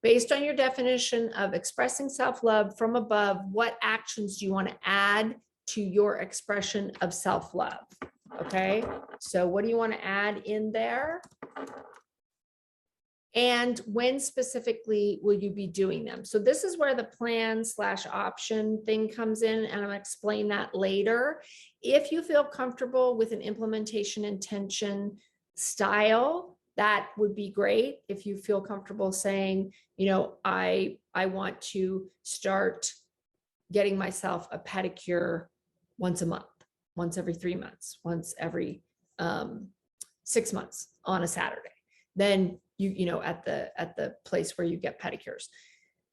Based on your definition of expressing self-love from above, what actions do you want to add to your expression of self-love? Okay, so what do you want to add in there? And when specifically will you be doing them? So this is where the plan/option thing comes in, and I'll explain that later. If you feel comfortable with an implementation intention style, that would be great. If you feel comfortable saying, I want to start getting myself a pedicure once a month, once every 3 months, once every 6 months on a Saturday, then you at the place where you get pedicures.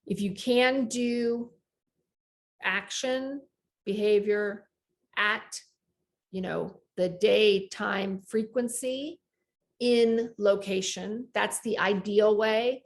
If you can do action, behavior at, the the day, time, frequency in location. That's the ideal way.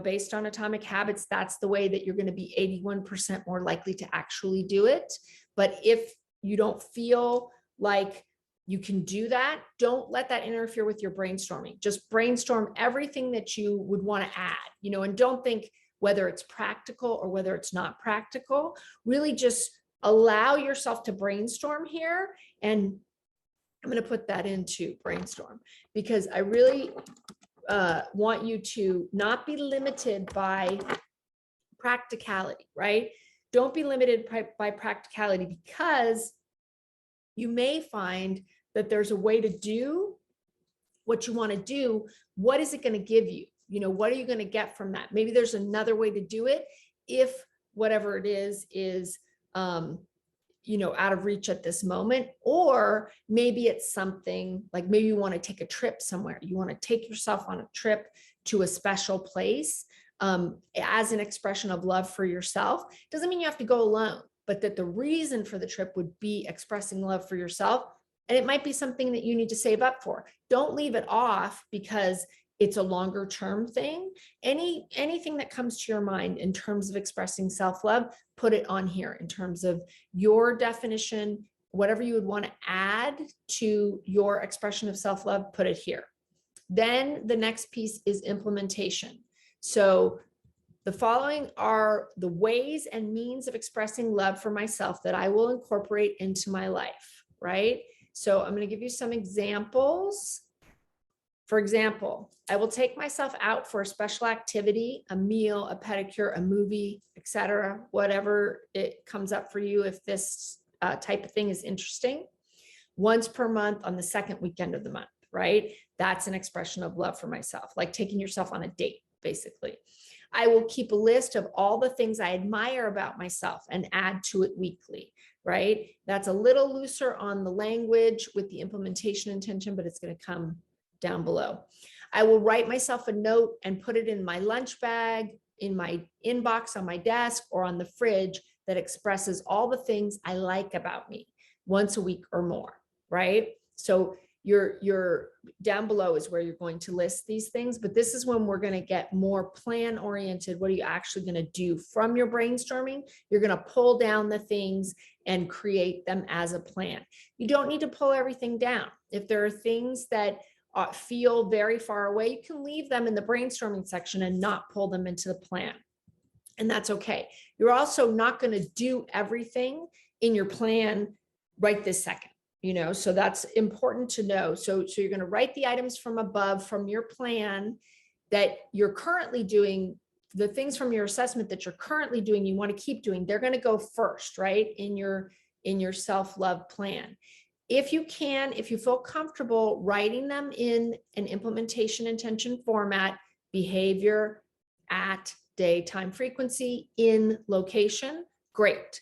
Based on Atomic Habits, that's the way that you're going to be 81% more likely to actually do it. But if you don't feel like you can do that, don't let that interfere with your brainstorming. Just brainstorm everything that you would want to add, and don't think whether it's practical or whether it's not practical. Really just allow yourself to brainstorm here. And I'm going to put that into brainstorm, because I really want you to not be limited by practicality, right? Don't be limited by practicality, because you may find that there's a way to do what you want to do. What is it going to give you? What are you going to get from that? Maybe there's another way to do it if whatever it is out of reach at this moment. Or maybe it's something like, maybe you want to take a trip somewhere. You want to take yourself on a trip to a special place as an expression of love for yourself. Doesn't mean you have to go alone, but that the reason for the trip would be expressing love for yourself. And it might be something that you need to save up for. Don't leave it off because it's a longer term thing. Anything that comes to your mind in terms of expressing self-love, put it on here in terms of your definition, whatever you would want to add to your expression of self-love, put it here. Then the next piece is implementation. So the following are the ways and means of expressing love for myself that I will incorporate into my life, right? So I'm going to give you some examples. For example, I will take myself out for a special activity, a meal, a pedicure, a movie, etc., whatever it comes up for you. If this type of thing is interesting, once per month on the second weekend of the month, right? That's an expression of love for myself, like taking yourself on a date, basically. I will keep a list of all the things I admire about myself and add to it weekly, right? That's a little looser on the language with the implementation intention, but it's going to come down below. I will write myself a note and put it in my lunch bag, in my inbox on my desk, or on the fridge that expresses all the things I like about me once a week or more, right? So you're down below is where you're going to list these things, but this is when we're going to get more plan oriented. What are you actually going to do from your brainstorming? You're going to pull down the things and create them as a plan. You don't need to pull everything down. If there are things that feel very far away, you can leave them in the brainstorming section and not pull them into the plan. And that's okay. You're also not going to do everything in your plan right this second, so that's important to know. So you're going to write the items from above from your plan that you're currently doing, the things from your assessment that you're currently doing, you want to keep doing. They're going to go first, right? In your self-love plan. If you feel comfortable writing them in an implementation intention format, behavior, at, day, time, frequency, in, location, great.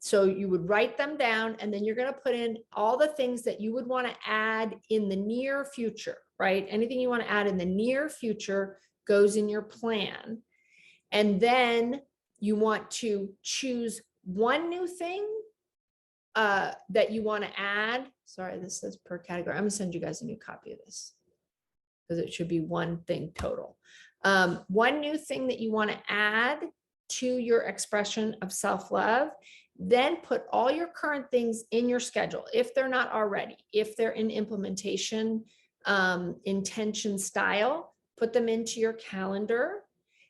So you would write them down, and then you're going to put in all the things that you would want to add in the near future, right? Anything you want to add in the near future goes in your plan. And then you want to choose one new thing that you want to add. Sorry, this says per category. I'm gonna send you guys a new copy of this because it should be one thing total. One new thing that you want to add to your expression of self-love, then put all your current things in your schedule if they're not already. If they're in implementation intention style, put them into your calendar.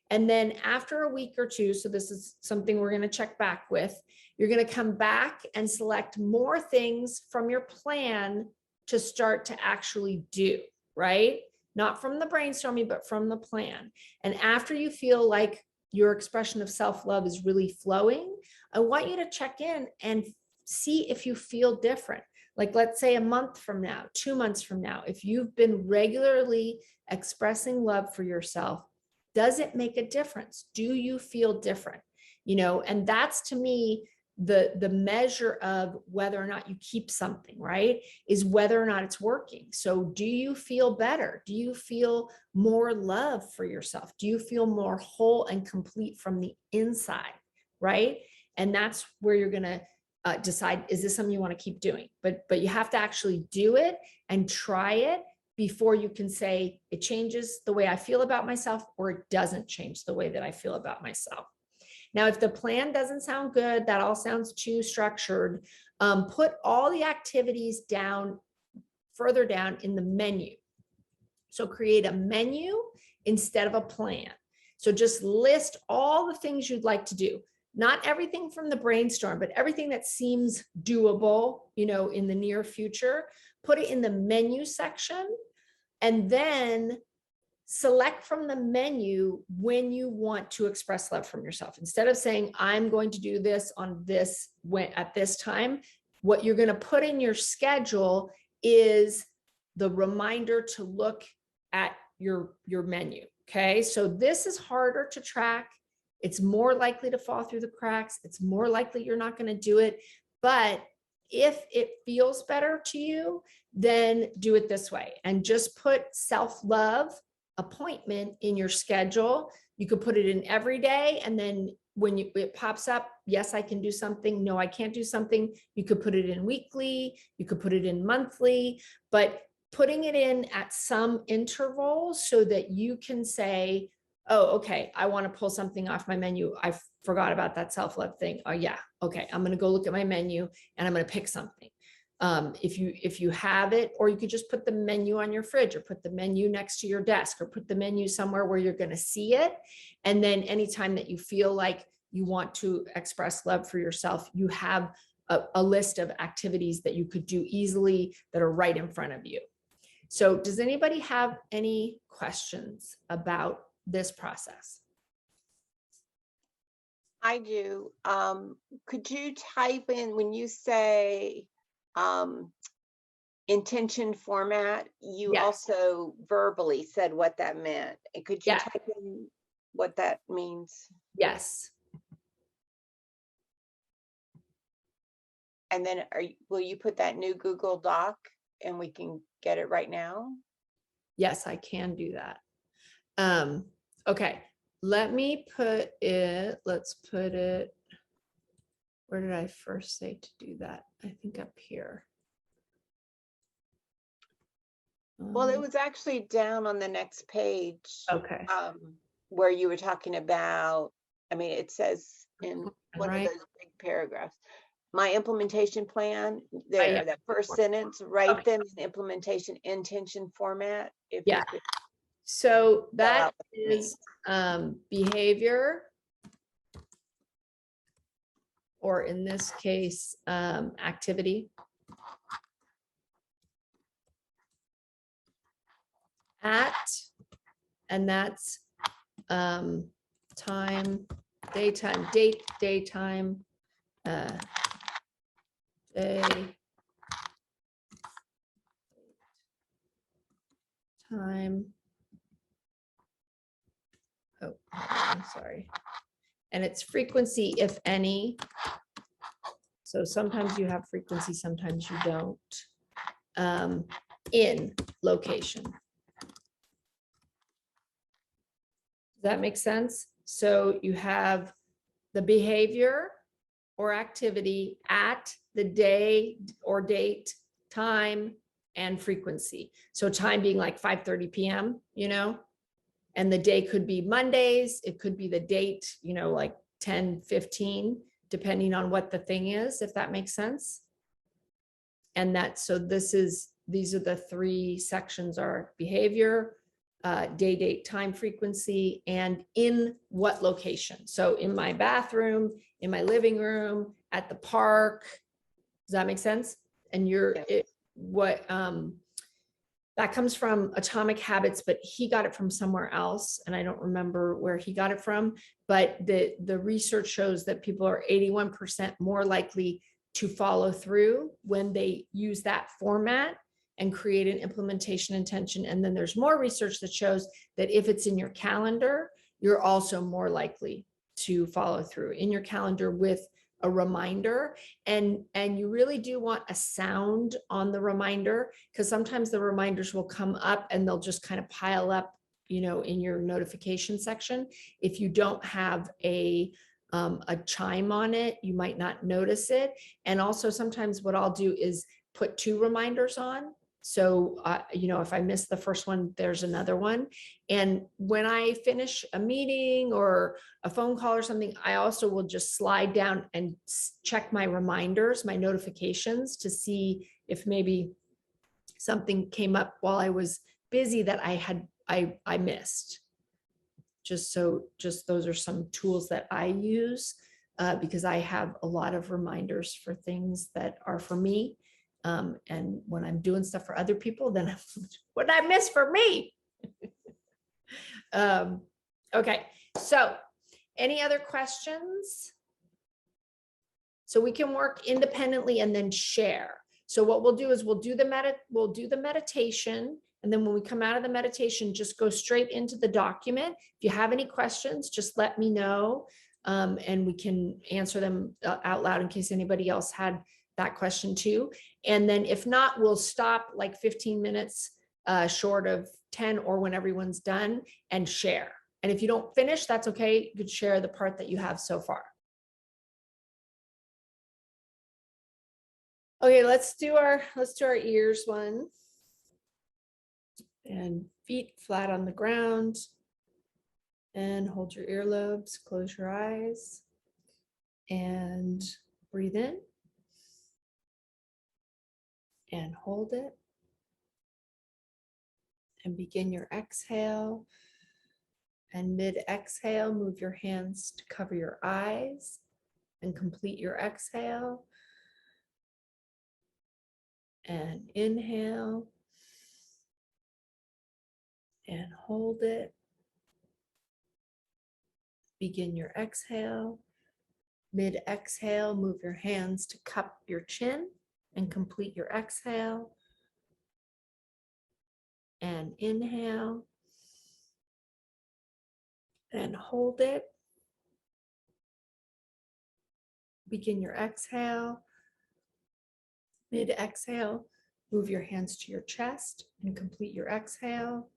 And then after a week or two, so this is something we're going to check back with, you're going to come back and select more things from your plan to start to actually do, right? Not from the brainstorming, but from the plan. And after you feel like your expression of self-love is really flowing, I want you to check in and see if you feel different. Like, let's say a month from now, 2 months from now, if you've been regularly expressing love for yourself, does it make a difference? Do you feel different? And that's, to me, the measure of whether or not you keep something, right? Is whether or not it's working. So do you feel better? Do you feel more love for yourself? Do you feel more whole and complete from the inside, right? And that's where you're going to decide, is this something you want to keep doing? But you have to actually do it and try it before you can say it changes the way I feel about myself, or it doesn't change the way that I feel about myself. Now, if the plan doesn't sound good, that all sounds too structured, put all the activities down, further down in the menu. So create a menu instead of a plan. So just list all the things you'd like to do. Not everything from the brainstorm, but everything that seems doable, you know, in the near future, put it in the menu section, and then select from the menu when you want to express love from yourself. Instead of saying, I'm going to do this on this at this time, what you're going to put in your schedule is the reminder to look at your menu. Okay, so this is harder to track. It's more likely to fall through the cracks. It's more likely you're not going to do it. But if it feels better to you, then do it this way and just put self-love appointment in your schedule. You could put it in every day, and then when it pops up, yes, I can do something, no, I can't do something, you could put it in weekly, you could put it in monthly, but putting it in at some intervals so that you can say, oh, okay, I want to pull something off my menu. I forgot about that self-love thing. Oh yeah, okay, I'm going to go look at my menu and I'm going to pick something. If you have it, or you could just put the menu on your fridge, or put the menu next to your desk, or put the menu somewhere where you're going to see it. And then anytime that you feel like you want to express love for yourself, you have a list of activities that you could do easily that are right in front of you. So does anybody have any questions about this process? I do. Could you type in, when you say intention format, you Yes. also verbally said what that meant. And could you Yeah. type in what that means? Yes. And then will you put that new Google Doc and we can get it right now? Yes, I can do that. Okay, let me put it, let's put it, where did I first say to do that? I think up here. Well, it was actually down on the next page, Okay, where you were talking about, I mean, it says in one right. of those big paragraphs, my implementation plan, there, yeah. that first sentence, write Okay. them in implementation intention format. If Yeah. you could So that out what it is behavior, or in this case, activity. At, and that's time, daytime, date, daytime, day, time. Oh, I'm sorry. And it's frequency, if any. So sometimes you have frequency, sometimes you don't. In location. Does that make sense? So you have the behavior or activity at the day or date, time, and frequency. So time being like 5:30 p.m., you know, and the day could be Mondays. It could be the date, you know, like 10:15, depending on what the thing is, if that makes sense. And that, so these are the three sections: are behavior, day, date, time, frequency, and in what location. So in my bathroom, in my living room, at the park. Does that make sense? And that comes from Atomic Habits, but he got it from somewhere else, and I don't remember where he got it from. But the research shows that people are 81% more likely to follow through when they use that format and create an implementation intention. And then there's more research that shows that if it's in your calendar, you're also more likely to follow through in your calendar with a reminder. And you really do want a sound on the reminder, because sometimes the reminders will come up and they'll just kind of pile up, you know, in your notification section. If you don't have a a chime on it, you might not notice it. And also sometimes what I'll do is put 2 reminders on. So, you know, if I miss the first one, there's another one. And when I finish a meeting or a phone call or something, I also will just slide down and check my reminders, my notifications to see if maybe something came up while I was busy that I missed. Just those are some tools that I use because I have a lot of reminders for things that are for me. And when I'm doing stuff for other people, then what did I miss for me? Okay, so any other questions? So we can work independently and then share. So what we'll do is we'll do the meditation. And then when we come out of the meditation, just go straight into the document. If you have any questions, just let me know. And we can answer them out loud in case anybody else had that question too. And then if not, we'll stop like 15 minutes short of 10 or when everyone's done and share. And if you don't finish, that's okay. You could share the part that you have so far. Okay, let's do our ears one. And feet flat on the ground. And hold your earlobes, close your eyes. And breathe in. And hold it. And begin your exhale. And mid-exhale, move your hands to cover your eyes and complete your exhale. And inhale. And hold it. Begin your exhale. Mid-exhale, move your hands to cup your chin and complete your exhale. And inhale. And hold it. Begin your exhale. Mid-exhale, move your hands to your chest and complete your exhale.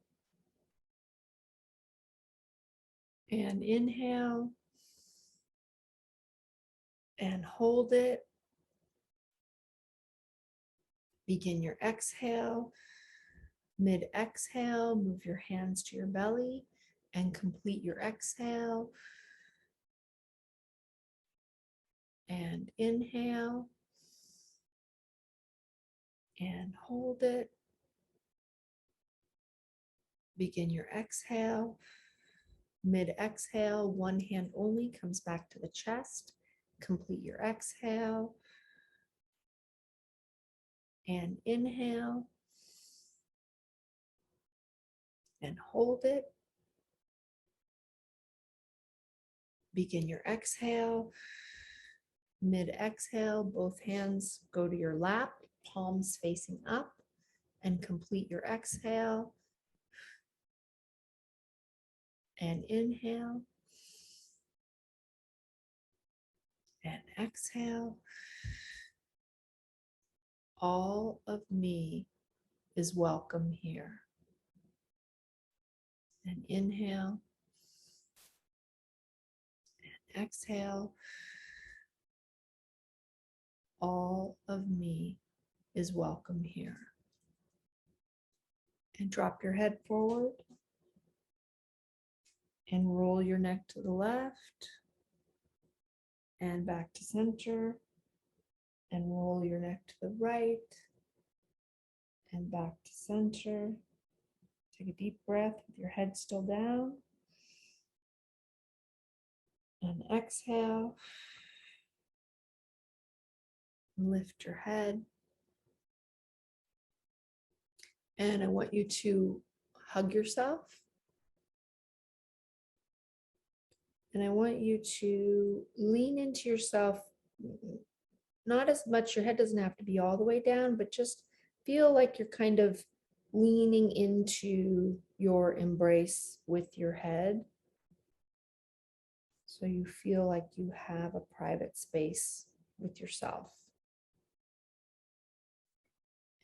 And inhale. And hold it. Begin your exhale. Mid-exhale, move your hands to your belly and complete your exhale. And inhale. And hold it. Begin your exhale. Mid-exhale, one hand only comes back to the chest. Complete your exhale. And inhale. And hold it. Begin your exhale. Mid-exhale, both hands go to your lap, palms facing up, and complete your exhale. And inhale. And exhale. All of me is welcome here. And inhale. And exhale. All of me is welcome here. And drop your head forward. And roll your neck to the left. And back to center. And roll your neck to the right. And back to center. Take a deep breath with your head still down. And exhale. Lift your head. And I want you to hug yourself. And I want you to lean into yourself, not as much, your head doesn't have to be all the way down, but just feel like you're kind of leaning into your embrace with your head. So you feel like you have a private space with yourself.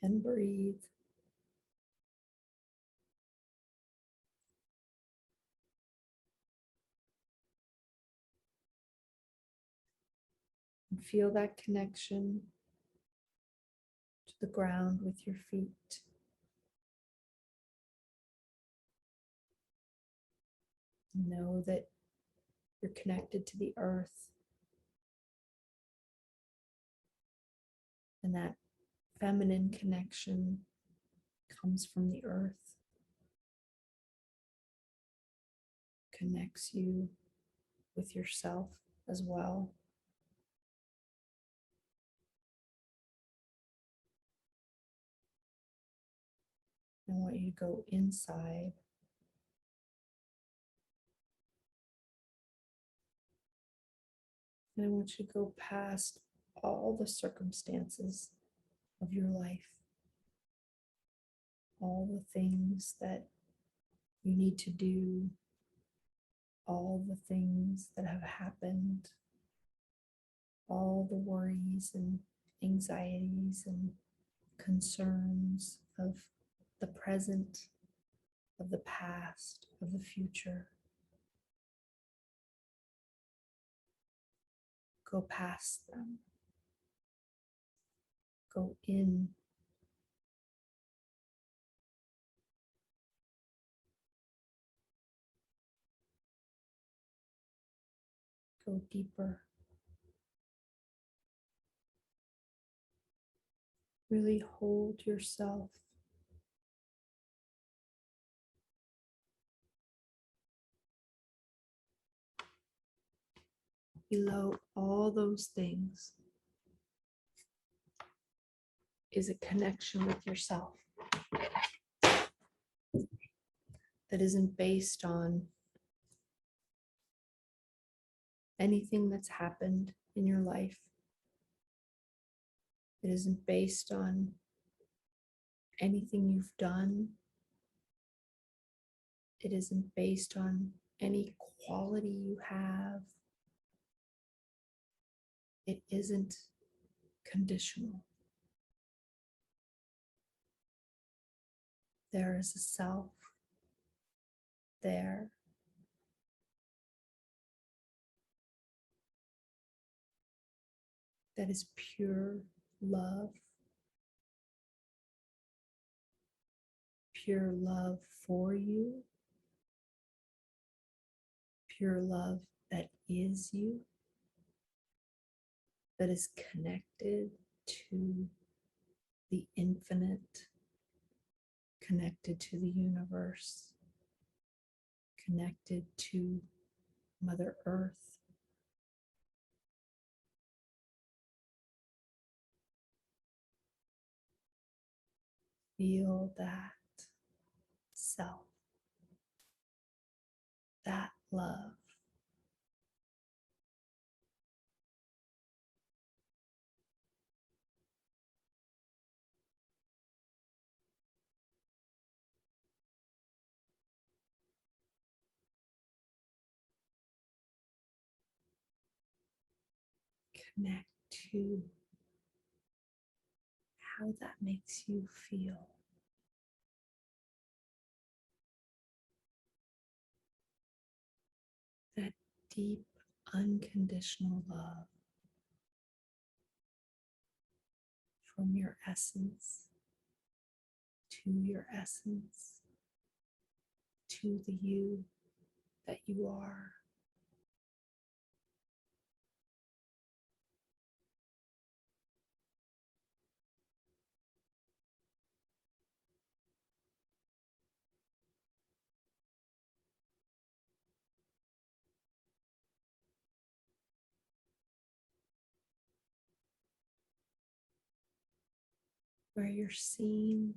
And breathe. And feel that connection to the ground with your feet. Know that you're connected to the earth, and that feminine connection comes from the earth, connects you with yourself as well. I want you to go inside. And I want you to go past all the circumstances of your life, all the things that you need to do, all the things that have happened, all the worries and anxieties and concerns of the present, of the past, of the future. Go past them. Go in. Go deeper. Really hold yourself. Below all those things is a connection with yourself that isn't based on anything that's happened in your life. It isn't based on anything you've done. It isn't based on any quality you have. It isn't conditional. There is a self there that is pure love for you, pure love that is you, that is connected to the infinite, connected to the universe, connected to Mother Earth. Feel that self, that love. Connect to how that makes you feel. That deep, unconditional love from your essence to your essence, to the you that you are. Where you're seen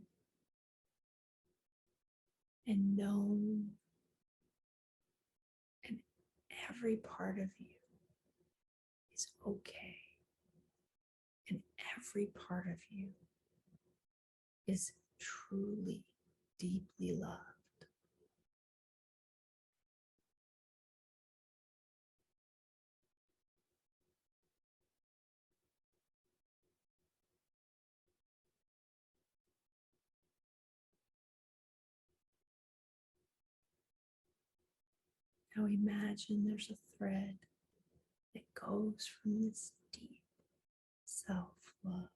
and known, and every part of you is okay, and every part of you is truly, deeply loved. Now imagine there's a thread that goes from this deep, self-love.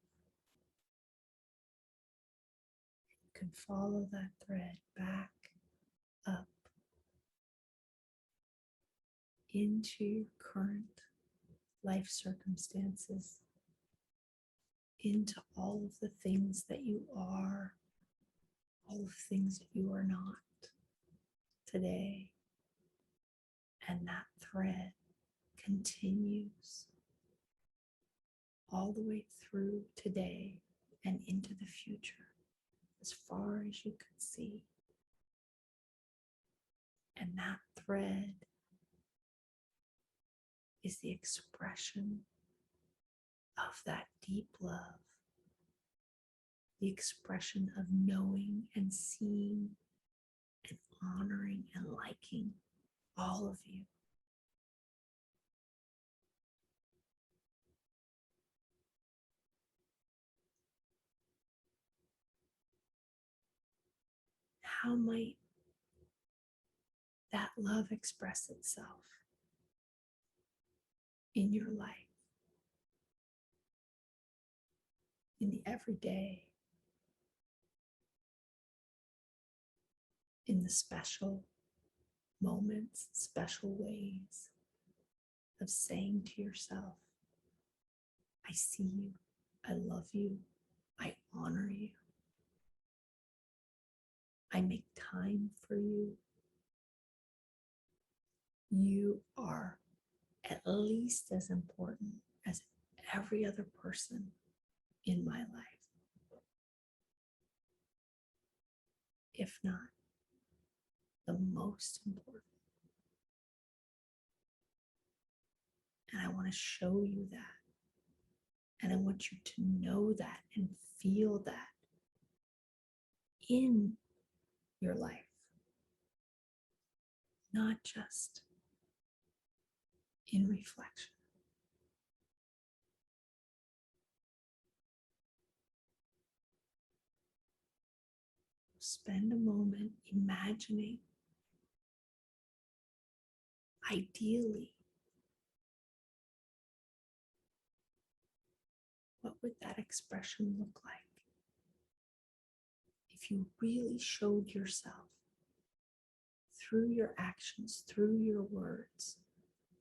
You can follow that thread back up into your current life circumstances, into all of the things that you are, all of the things that you are not today. And that thread continues all the way through today and into the future, as far as you can see. And that thread is the expression of that deep love, the expression of knowing and seeing and honoring and liking all of you. How might that love express itself in your life, in the everyday, in the special moments, special ways of saying to yourself, I see you, I love you, I honor you, I make time for you. You are at least as important as every other person in my life, if not the most important. And I want to show you that. And I want you to know that and feel that in your life, not just in reflection. Spend a moment imagining, ideally, what would that expression look like if you really showed yourself through your actions, through your words,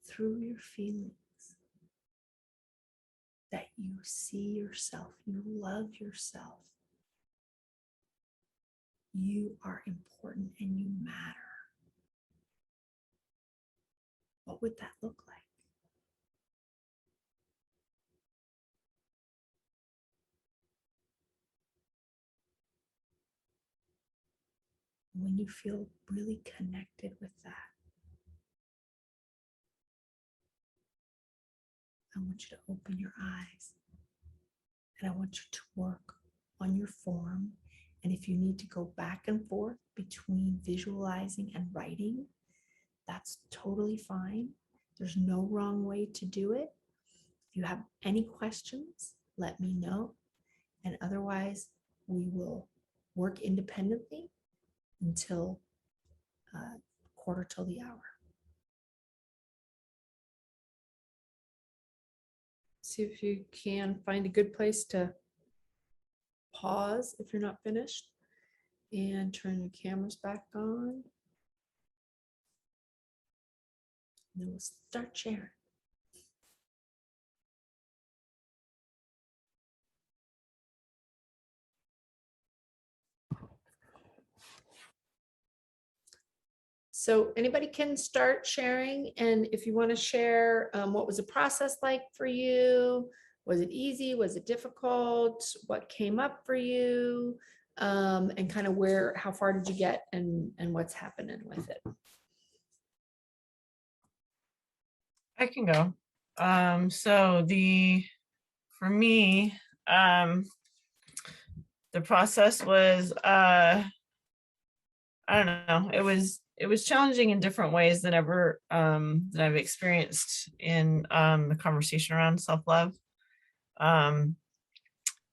through your feelings, that you see yourself, you love yourself, you are important and you matter. What would that look like? When you feel really connected with that, I want you to open your eyes and I want you to work on your form. And if you need to go back and forth between visualizing and writing, that's totally fine. There's no wrong way to do it. If you have any questions, let me know. And otherwise, we will work independently until 1:45. See if you can find a good place to pause if you're not finished and turn your cameras back on. And then we'll start sharing. So anybody can start sharing. And if you want to share, what was the process like for you? Was it easy? Was it difficult? What came up for you? And kind of how far did you get and what's happening with it? I can go. For me, the process was, I don't know, it was challenging in different ways than I've experienced in the conversation around self-love.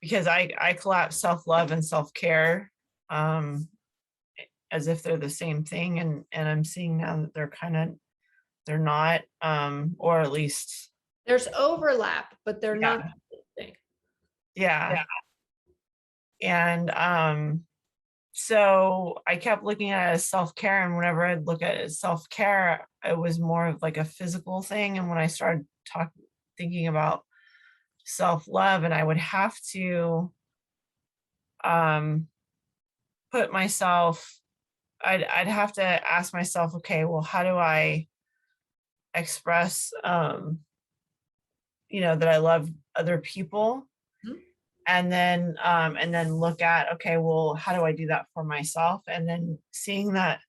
Because I collapse self-love and self-care as if they're the same thing, and I'm seeing now that they're not, or at least There's overlap, but they're Yeah. not the same thing. Yeah. And so I kept looking at it as self-care, and whenever I'd look at it as self-care, it was more of like a physical thing. And when I started thinking about self-love, and I would have to put myself, I'd have to ask myself, okay, well, how do I express that I love other people? Mhm. And then look at, okay, well, how do I do that for myself? And then seeing that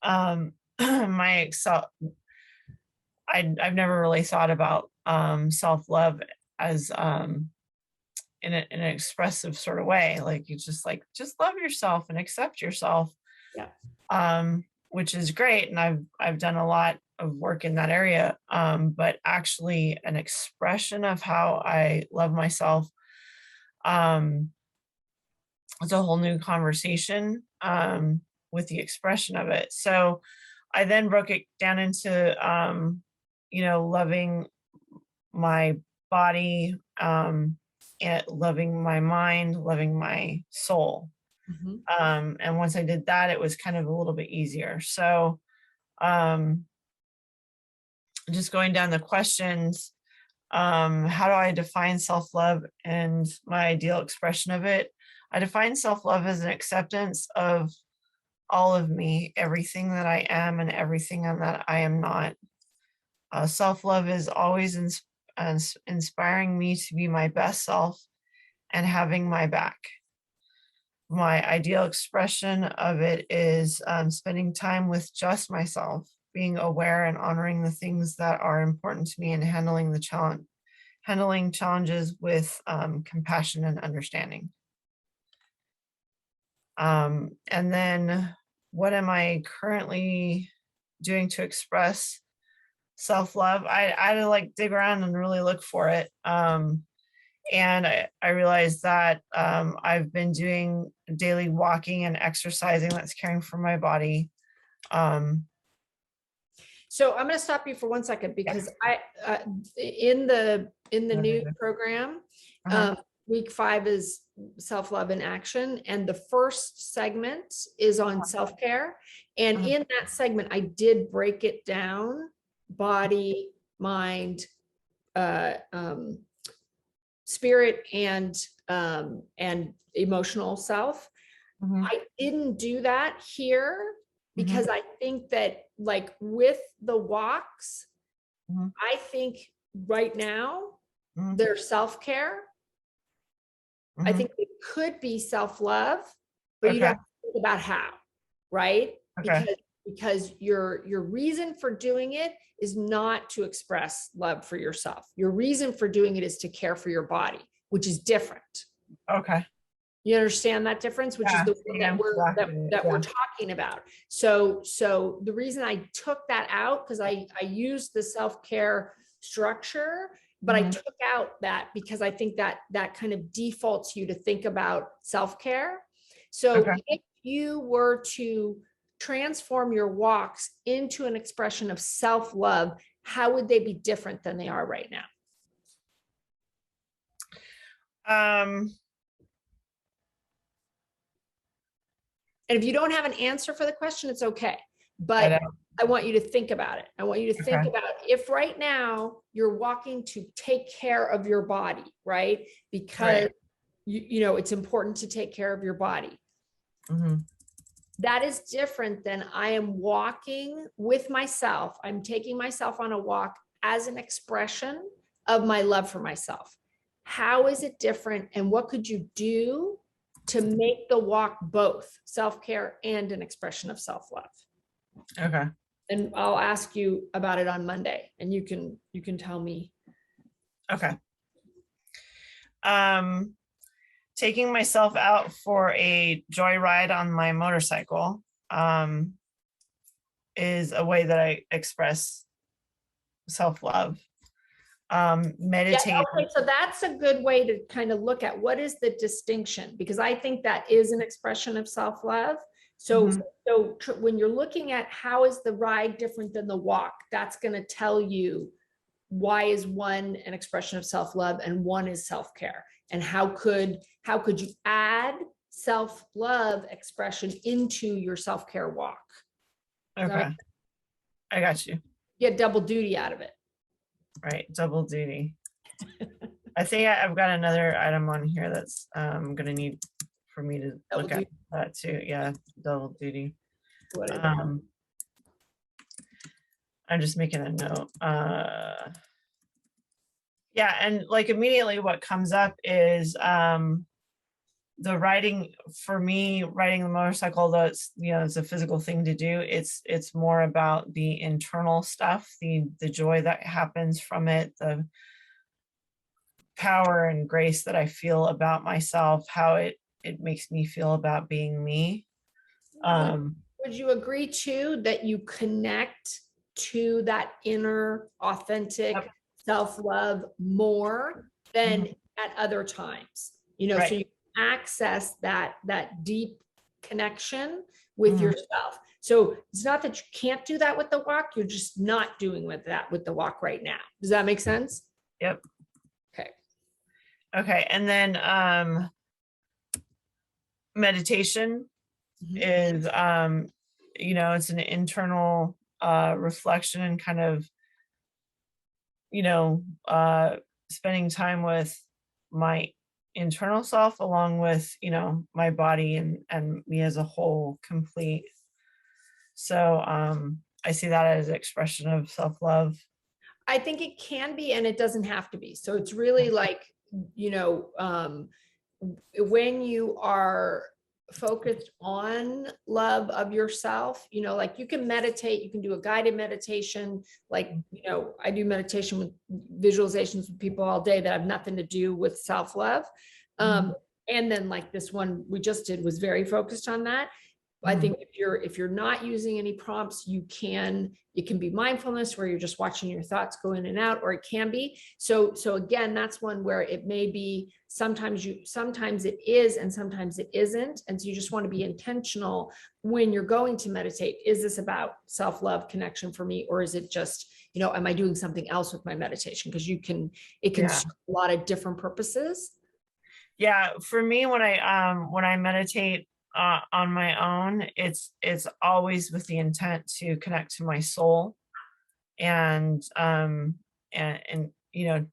my self, I've never really thought about self-love as in an expressive sort of way. Like it's just like, just love yourself and accept yourself. Yeah. Which is great. And I've done a lot of work in that area. But actually an expression of how I love myself, it's a whole new conversation with the expression of it. So I then broke it down into loving my body, and loving my mind, loving my soul. Mhm. And once I did that, it was kind of a little bit easier. So just going down the questions, how do I define self-love and my ideal expression of it? I define self-love as an acceptance of all of me, everything that I am and everything that I am not. Self-love is always inspiring me to be my best self and having my back. My ideal expression of it is spending time with just myself, being aware and honoring the things that are important to me, and handling challenges with compassion and understanding. And then what am I currently doing to express self-love? I had to like dig around and really look for it. And I realized that I've been doing daily walking and exercising. That's caring for my body. So I'm going to stop you for 1 second because in the new program, week 5 is self-love in action, and the first segment is on self-care. And in that segment, I did break it down: body, mind, spirit, and emotional self. I didn't do that here because I think that, like, with the walks, I think right now they're self-care. I think it could be self-love, but you don't have to think about how, right? Because your reason for doing it is not to express love for yourself. Your reason for doing it is to care for your body, which is different. Okay. You understand that difference, which is the one that we're talking about. So the reason I took that out, because I used the self-care structure, but I took out that because I think that kind of defaults you to think about self-care. So if you were to transform your walks into an expression of self-love, how would they be different than they are right now? And if you don't have an answer for the question, it's okay. But I want you to think about it. I want you to think about if right now you're walking to take care of your body, right? Because you know it's important to take care of your body. That is different than I am walking with myself. I'm taking myself on a walk as an expression of my love for myself. How is it different? And what could you do to make the walk both self-care and an expression of self-love? Okay. And I'll ask you about it on Monday, and you can tell me. Okay. Taking myself out for a joyride on my motorcycle is a way that I express self-love. Meditate. Yeah, okay, so that's a good way to kind of look at what is the distinction, because I think that is an expression of self-love. So when you're looking at how is the ride different than the walk, that's going to tell you why is one an expression of self-love and one is self-care. and how could you add self-love expression into your self-care walk? Does that make Okay. I got you. Get double duty out of it. Right, double duty. I think I've got another item on here that's gonna need for me to Double look at duty. that too. Yeah, double duty. What is it? I'm just making a note. Yeah, and like immediately what comes up is the riding. For me, riding the motorcycle, that's, you know, it's a physical thing to do. It's more about the internal stuff, the joy that happens from it, the power and grace that I feel about myself, how it makes me feel about being me. Would you agree too that you connect to that inner authentic Yep. self-love more than Mhm. at other times? You know, Right. so you access that deep connection with Mhm. yourself. So it's not that you can't do that with the walk, you're just not doing with the walk right now. Does that make sense? Yep. Okay. Okay, and then meditation Mhm. is you know, it's an internal reflection and kind of, you know, spending time with my internal self along with, you know, my body and me as a whole complete. So I see that as an expression of self-love. I think it can be, and it doesn't have to be. So it's really like, you know, when you are focused on love of yourself, you know, like you can meditate, you can do a guided meditation. Like, you know, I do meditation with visualizations with people all day that have nothing to do with self-love. And then like this one we just did was very focused on that. I think if you're not using any prompts, it can be mindfulness where you're just watching your thoughts go in and out, or it can be. So again, that's one where it may be sometimes it is and sometimes it isn't. And so you just want to be intentional when you're going to meditate. Is this about self-love connection for me? Or is it just, you know, am I doing something else with my meditation? Because it can Yeah. serve a lot of different purposes. Yeah, for me, when I meditate on my own, it's always with the intent to connect to my soul, and you know,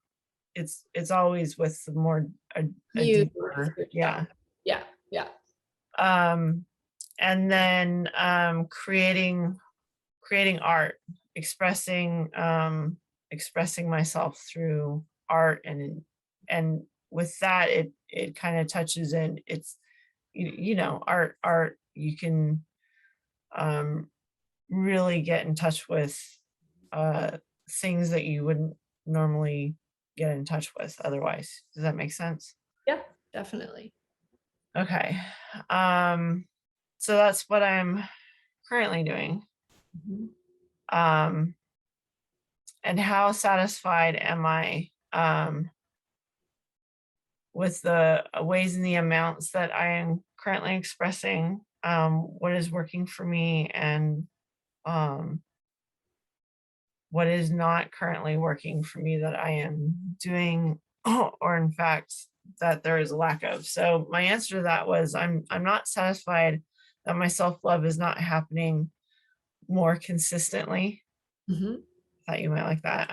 it's always with the more a You, deeper, yeah. yeah, yeah. And then creating art, expressing myself through art, and with that it kind of touches in, it's you know, art you can really get in touch with uh things that you wouldn't normally get in touch with otherwise. Does that make sense? Yeah, definitely. Okay. So that's what I'm currently doing. Mhm. And how satisfied am I with the ways and the amounts that I am currently expressing, what is working for me, and um, what is not currently working for me that I am doing, or in fact, that there is a lack of. So my answer to that was I'm not satisfied that my self-love is not happening more consistently. Mhm. Thought you might like that.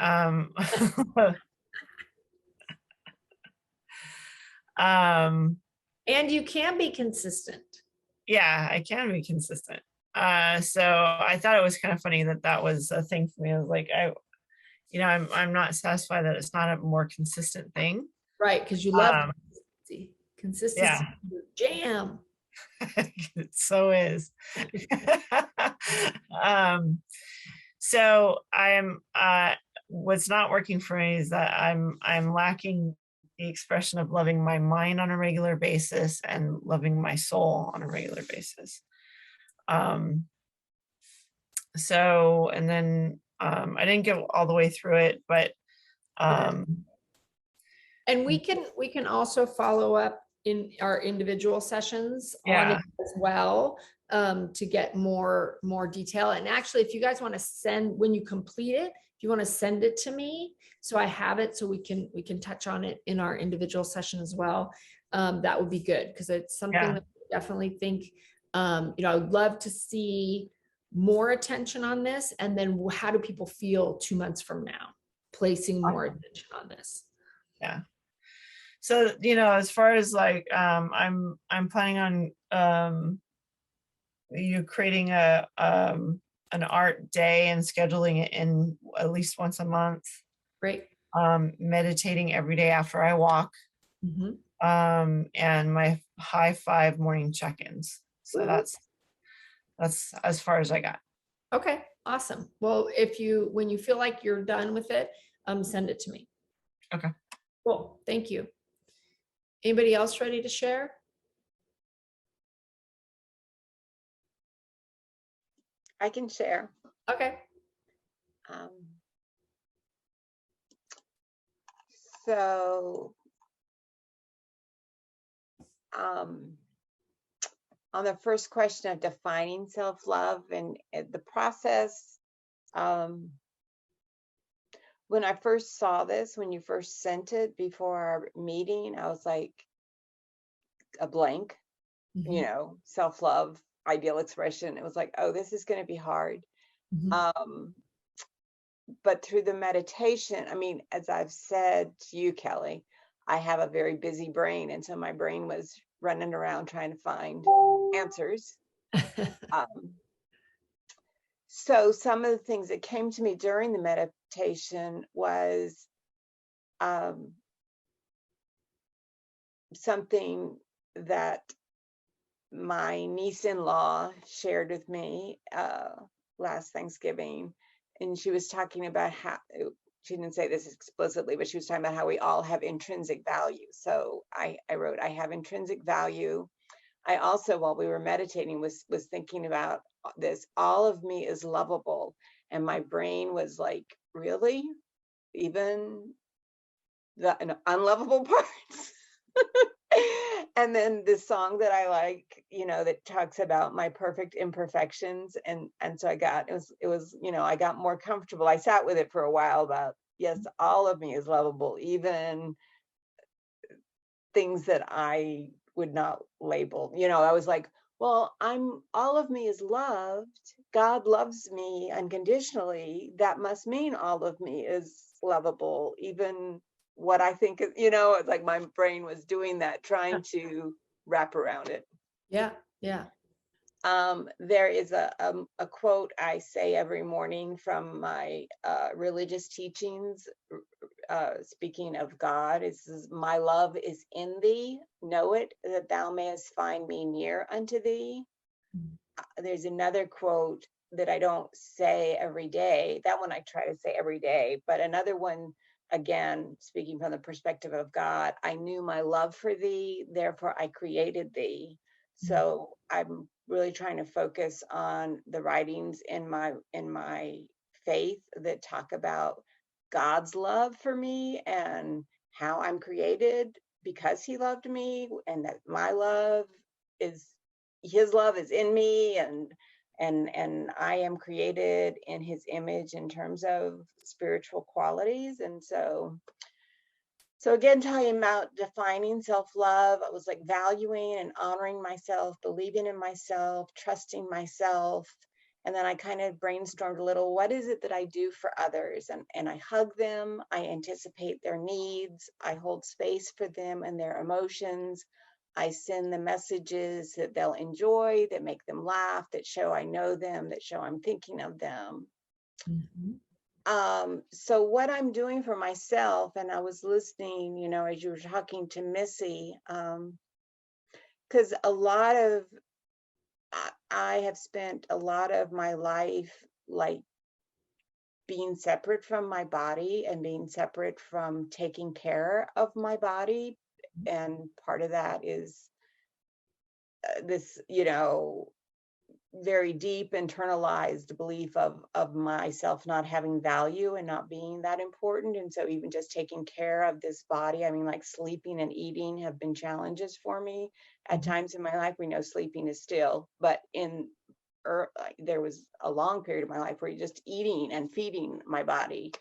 And you can be consistent. Yeah, I can be consistent. So I thought it was kind of funny that that was a thing for me. I was like, you know, I'm not satisfied that it's not a more consistent thing. Right, because you love Um, consistency. Consistency yeah, is your jam. it so is. um, so I am. What's not working for me is that I'm lacking the expression of loving my mind on a regular basis and loving my soul on a regular basis. So, and then I didn't get all the way through it, but And we can also follow up in our individual sessions on yeah, it as well. to get more detail. And actually, if you guys want to send, when you complete it, if you want to send it to me, so I have it, so we can touch on it in our individual session as well. That would be good, because it's something Yeah. that I definitely think, I would love to see more attention on this. And then how do people feel 2 months from now, placing more attention on this? Yeah. So, as far as like, I'm planning on, you creating an art day and scheduling it in at least once a month, Great. meditating every day after I walk, Mhm. and my high 5 morning check-ins. So Ooh. that's as far as I got. Okay, awesome. Well, when you feel like you're done with it, send it to me. Okay. Cool, thank you. Anybody else ready to share? I can share. Okay. Um, so, on the first question of defining self-love and the process, when I first saw this, when you first sent it before our meeting, I was like a blank, Mhm. self-love, ideal expression. It was like, oh, this is going to be hard. Mhm. But through the meditation, I mean, as I've said to you, Kelly, I have a very busy brain. And so my brain was running around trying to find answers. So some of the things that came to me during the meditation was something that my niece-in-law shared with me last Thanksgiving. And she was talking about how, she didn't say this explicitly, but she was talking about how we all have intrinsic value. So I wrote, I have intrinsic value. I also, while we were meditating, was thinking about this, all of me is lovable. And my brain was like, really? Even the unlovable parts? And then this song that I like, that talks about my perfect imperfections. And so it was, I got more comfortable. I sat with it for a while about, yes, all of me is lovable, even things that I would not label. I was like, well, all of me is loved. God loves me unconditionally. That must mean all of me is lovable, even what I think is, it's like my brain was doing that, trying to wrap around it. Yeah, yeah. There is a quote I say every morning from my religious teachings. Speaking of God, it says, my love is in thee, know it, that thou mayest find me near unto thee. There's another quote that I don't say every day. That one I try to say every day, but another one, again, speaking from the perspective of God, I knew my love for thee, therefore I created thee. So I'm really trying to focus on the writings in my faith that talk about God's love for me and how I'm created because he loved me, and that my love is, his love is in me, and I am created in his image in terms of spiritual qualities. And so again, talking about defining self-love, I was like valuing and honoring myself, believing in myself, trusting myself. And then I kind of brainstormed a little, what is it that I do for others? And I hug them, I anticipate their needs, I hold space for them and their emotions. I send the messages that they'll enjoy, that make them laugh, that show I know them, that show I'm thinking of them. So what I'm doing for myself, and I was listening, as you were talking to Missy, because I have spent a lot of my life like being separate from my body and being separate from taking care of my body. And part of that is this, very deep internalized belief of myself not having value and not being that important. And so even just taking care of this body, I mean, like sleeping and eating have been challenges for me at times in my life. We know sleeping is still, but there was a long period of my life where you're just eating and feeding my body.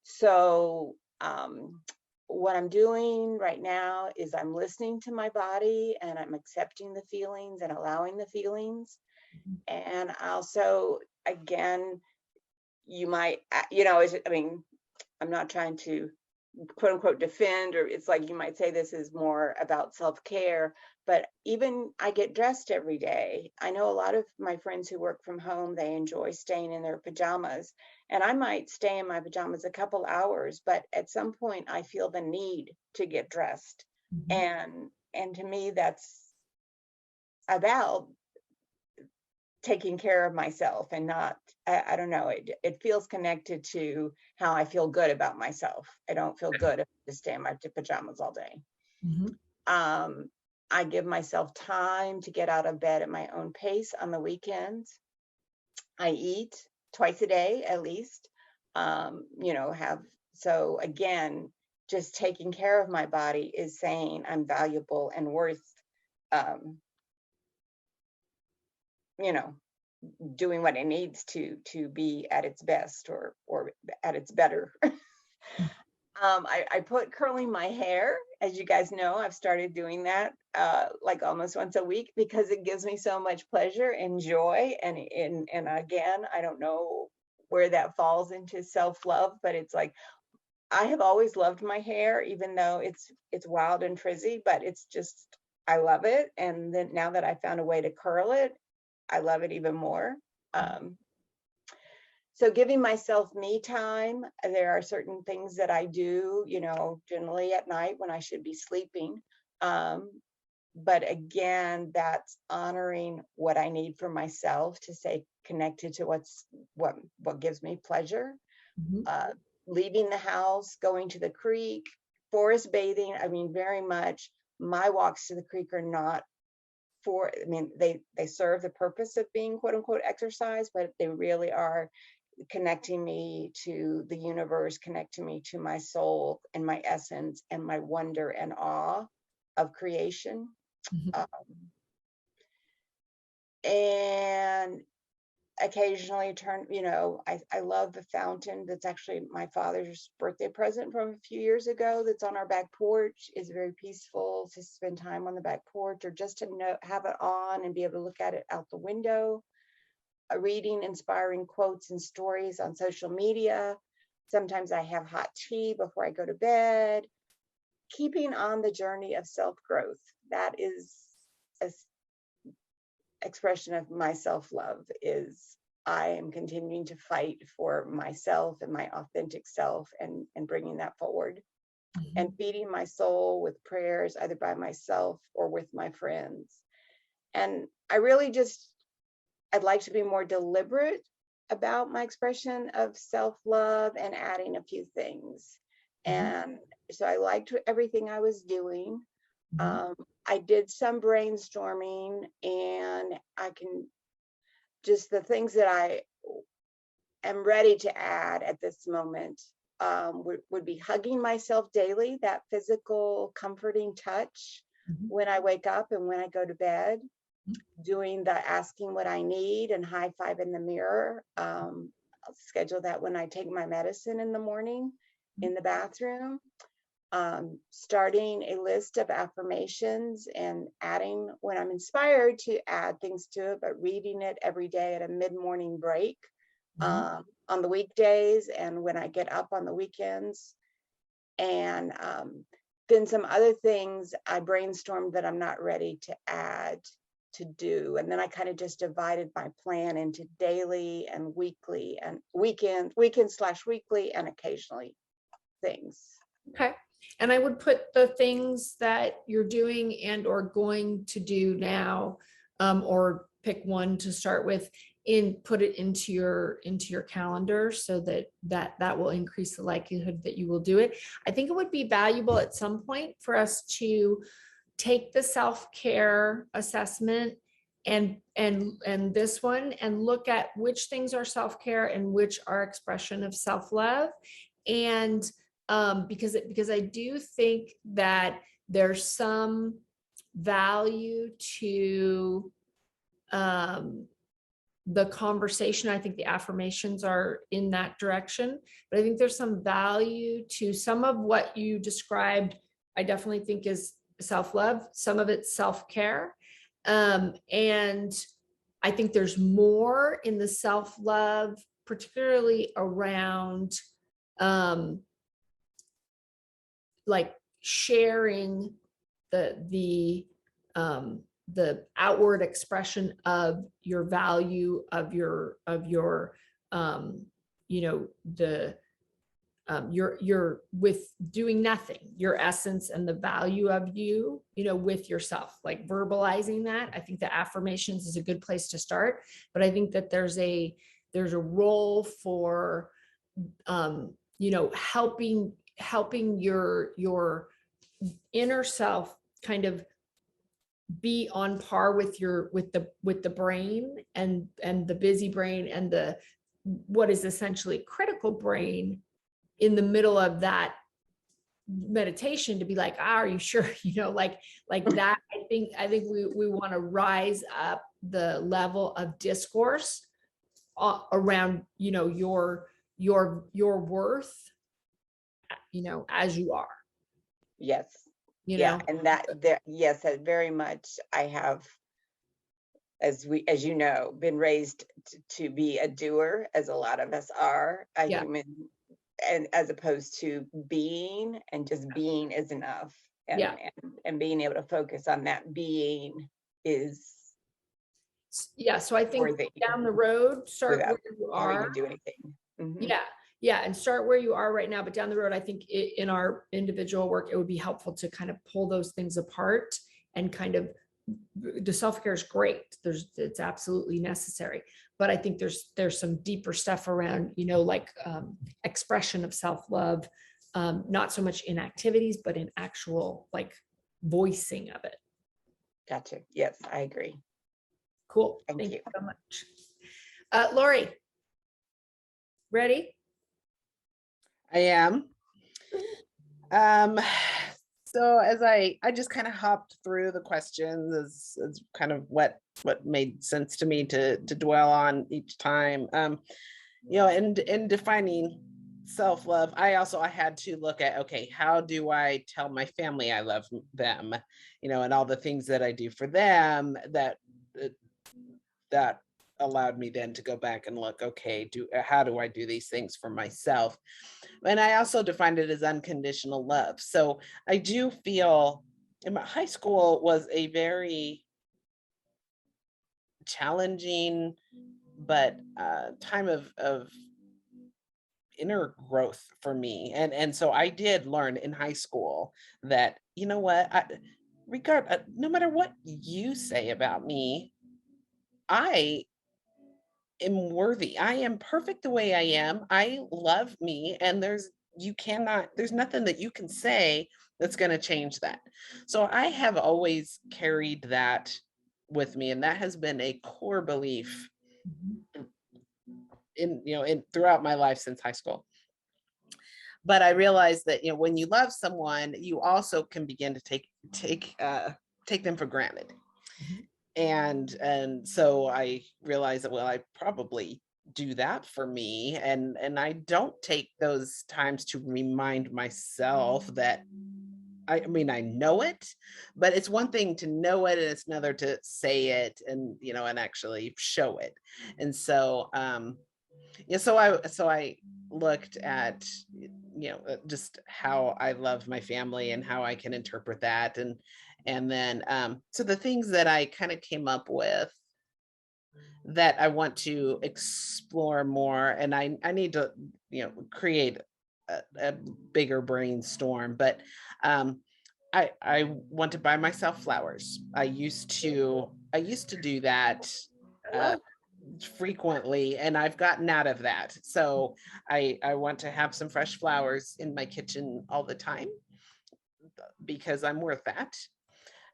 So what I'm doing right now is I'm listening to my body and I'm accepting the feelings and allowing the feelings. And also, again, you might, I mean, I'm not trying to quote unquote defend, or it's like you might say this is more about self-care, but even I get dressed every day. I know a lot of my friends who work from home, they enjoy staying in their pajamas, and I might stay in my pajamas a couple hours, but at some point I feel the need to get dressed. And to me, that's about taking care of myself and not, I don't know, it feels connected to how I feel good about myself. I don't feel good if I just stay in my pajamas all day. I give myself time to get out of bed at my own pace on the weekends. I eat twice a day at least. So again, just taking care of my body is saying I'm valuable and worth doing what it needs to be at its best or at its better. I put curling my hair. As you guys know, I've started doing that like almost once a week because it gives me so much pleasure and joy. And again, I don't know where that falls into self-love, but it's like, I have always loved my hair, even though it's wild and frizzy, but it's just, I love it. And then now that I found a way to curl it, I love it even more. So giving myself me time, there are certain things that I do, generally at night when I should be sleeping. But again, that's honoring what I need for myself to stay connected to what gives me pleasure. Leaving the house, going to the creek, forest bathing. I mean, very much my walks to the creek are not they serve the purpose of being quote unquote exercise, but they really are connecting me to the universe, connecting me to my soul and my essence and my wonder and awe of creation. And occasionally I love the fountain that's actually my father's birthday present from a few years ago that's on our back porch. Is very peaceful to spend time on the back porch or just to have it on and be able to look at it out the window. Reading inspiring quotes and stories on social media. Sometimes I have hot tea before I go to bed. Keeping on the journey of self-growth. That is an expression of my self-love, is I am continuing to fight for myself and my authentic self and bringing that forward. And feeding my soul with prayers, either by myself or with my friends. And I really I'd like to be more deliberate about my expression of self-love and adding a few things. And so I liked everything I was doing. I did some brainstorming, and I can just the things that I am ready to add at this moment would be hugging myself daily, that physical comforting touch when I wake up and when I go to bed. Doing the asking what I need and high five in the mirror. I'll schedule that when I take my medicine in the morning in the bathroom. Starting a list of affirmations and adding when I'm inspired to add things to it, but reading it every day at a mid-morning break on the weekdays and when I get up on the weekends. And then some other things I brainstormed that I'm not ready to add to do. And then I kind of just divided my plan into daily and weekly and weekend/weekly and occasionally things. Okay. And I would put the things that you're doing and or going to do now, or pick one to start with, put it into your calendar so that will increase the likelihood that you will do it. I think it would be valuable at some point for us to take the self-care assessment and this one, and look at which things are self-care and which are expression of self-love. And because I do think that there's some value to the conversation. I think the affirmations are in that direction, but I think there's some value to some of what you described. I definitely think is self-love, some of it's self-care. And I think there's more in the self-love, particularly around like sharing the outward expression of your value, of your you know, you're with doing nothing, your essence and the value of you, you know, with yourself, like verbalizing that. I think the affirmations is a good place to start, but I think that there's a role for you know, helping your inner self kind of be on par with the brain and the busy brain and the what is essentially critical brain in the middle of that meditation, to be like, are you sure, you know, like that. I think we want to rise up the level of discourse around, you know, your worth, you know, as you are, Yes. you Yeah. know. And that there, yes, that very much I have, as you know, been raised to be a doer, as a lot of us are, a Yeah. human, and as opposed to being, and just being is enough. And, Yeah. and being able to focus on that being is Yeah, so I think worthy down the road, start without where you having are. to do anything. Mhm. Yeah, and start where you are right now, but down the road, I think in our individual work, it would be helpful to kind of pull those things apart and kind of, the self-care is great. It's absolutely necessary, but I think there's some deeper stuff around, you know, like expression of self-love, not so much in activities, but in actual like voicing of it. Gotcha. Yes, I agree. Cool. Thank Thank you. you so much. Lori, ready? I am. So as I just kind of hopped through the questions as kind of what made sense to me to dwell on each time. You know, in defining self-love, I had to look at, okay, how do I tell my family I love them, you know, and all the things that I do for them that allowed me then to go back and look, okay, how do I do these things for myself? And I also defined it as unconditional love. So I do feel in my high school was a very challenging, but time of inner growth for me. And so I did learn in high school that, you know what, no matter what you say about me, I am worthy. I am perfect the way I am. I love me. And there's nothing that you can say that's going to change that. So I have always carried that with me. And that has been a core belief in throughout my life since high school. But I realized that, you know, when you love someone, you also can begin to take them for granted. And so I realized that, well, I probably do that for me, and I don't take those times to remind myself that I mean, I know it, but it's one thing to know it and it's another to say it and, you know, and actually show it. And so yeah, so I looked at, you know, just how I love my family and how I can interpret that. And then so the things that I kind of came up with that I want to explore more, and I need to, you know, create a bigger brainstorm, but I want to buy myself flowers. I used to do that frequently, and I've gotten out of that. So I want to have some fresh flowers in my kitchen all the time because I'm worth that.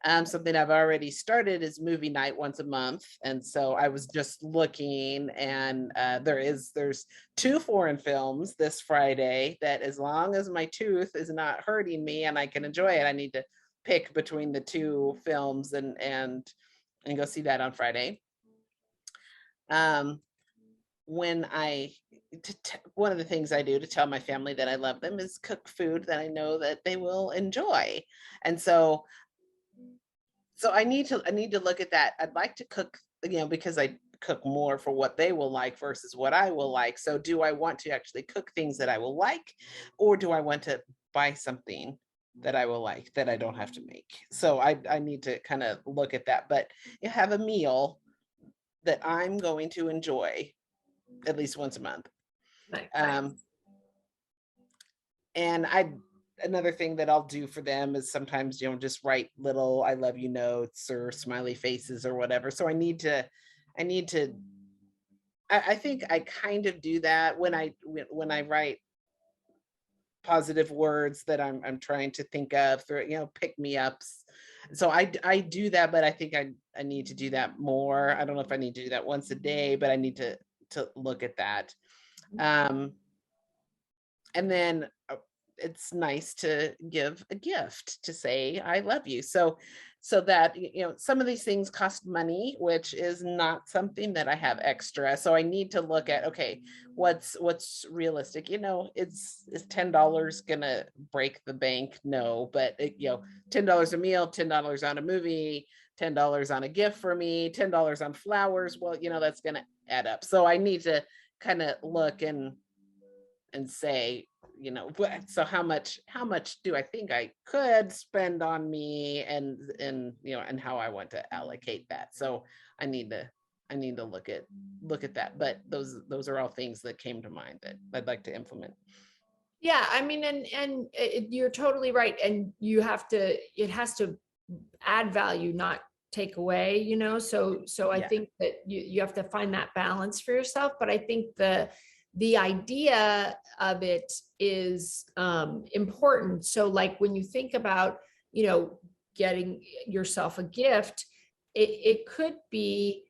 Something I've already started is movie night once a month. And so I was just looking, and there's 2 foreign films this Friday that, as long as my tooth is not hurting me and I can enjoy it, I need to pick between the 2 films and go see that on Friday. When one of the things I do to tell my family that I love them is cook food that I know that they will enjoy. And so I need to look at that. I'd like to cook, because I cook more for what they will like versus what I will like. So do I want to actually cook things that I will like, or do I want to buy something that I will like that I don't have to make? So I need to kind of look at that, but you have a meal that I'm going to enjoy at least once a month. Nice. And another thing that I'll do for them is sometimes, just write little "I love you" notes or smiley faces or whatever. So I think I kind of do that when I write positive words that I'm trying to think of through, pick me ups. So I do that, but I think I need to do that more. I don't know if I need to do that once a day, but I need to look at that. And then it's nice to give a gift to say I love you. So that, some of these things cost money, which is not something that I have extra. So I need to look at, okay, what's realistic? Is $10 gonna break the bank? No, but $10 a meal, $10 on a movie, $10 on a gift for me, $10 on flowers. Well, that's gonna add up. So I need to kind of look and say, so how much do I think I could spend on me, and how I want to allocate that. So I need to look at that. But those are all things that came to mind that I'd like to implement. Yeah, I mean, and you're totally right. And it has to add value, not take away, so I Yeah. think that you have to find that balance for yourself. But I think the idea of it is important. So like when you think about, getting yourself a gift, it could be,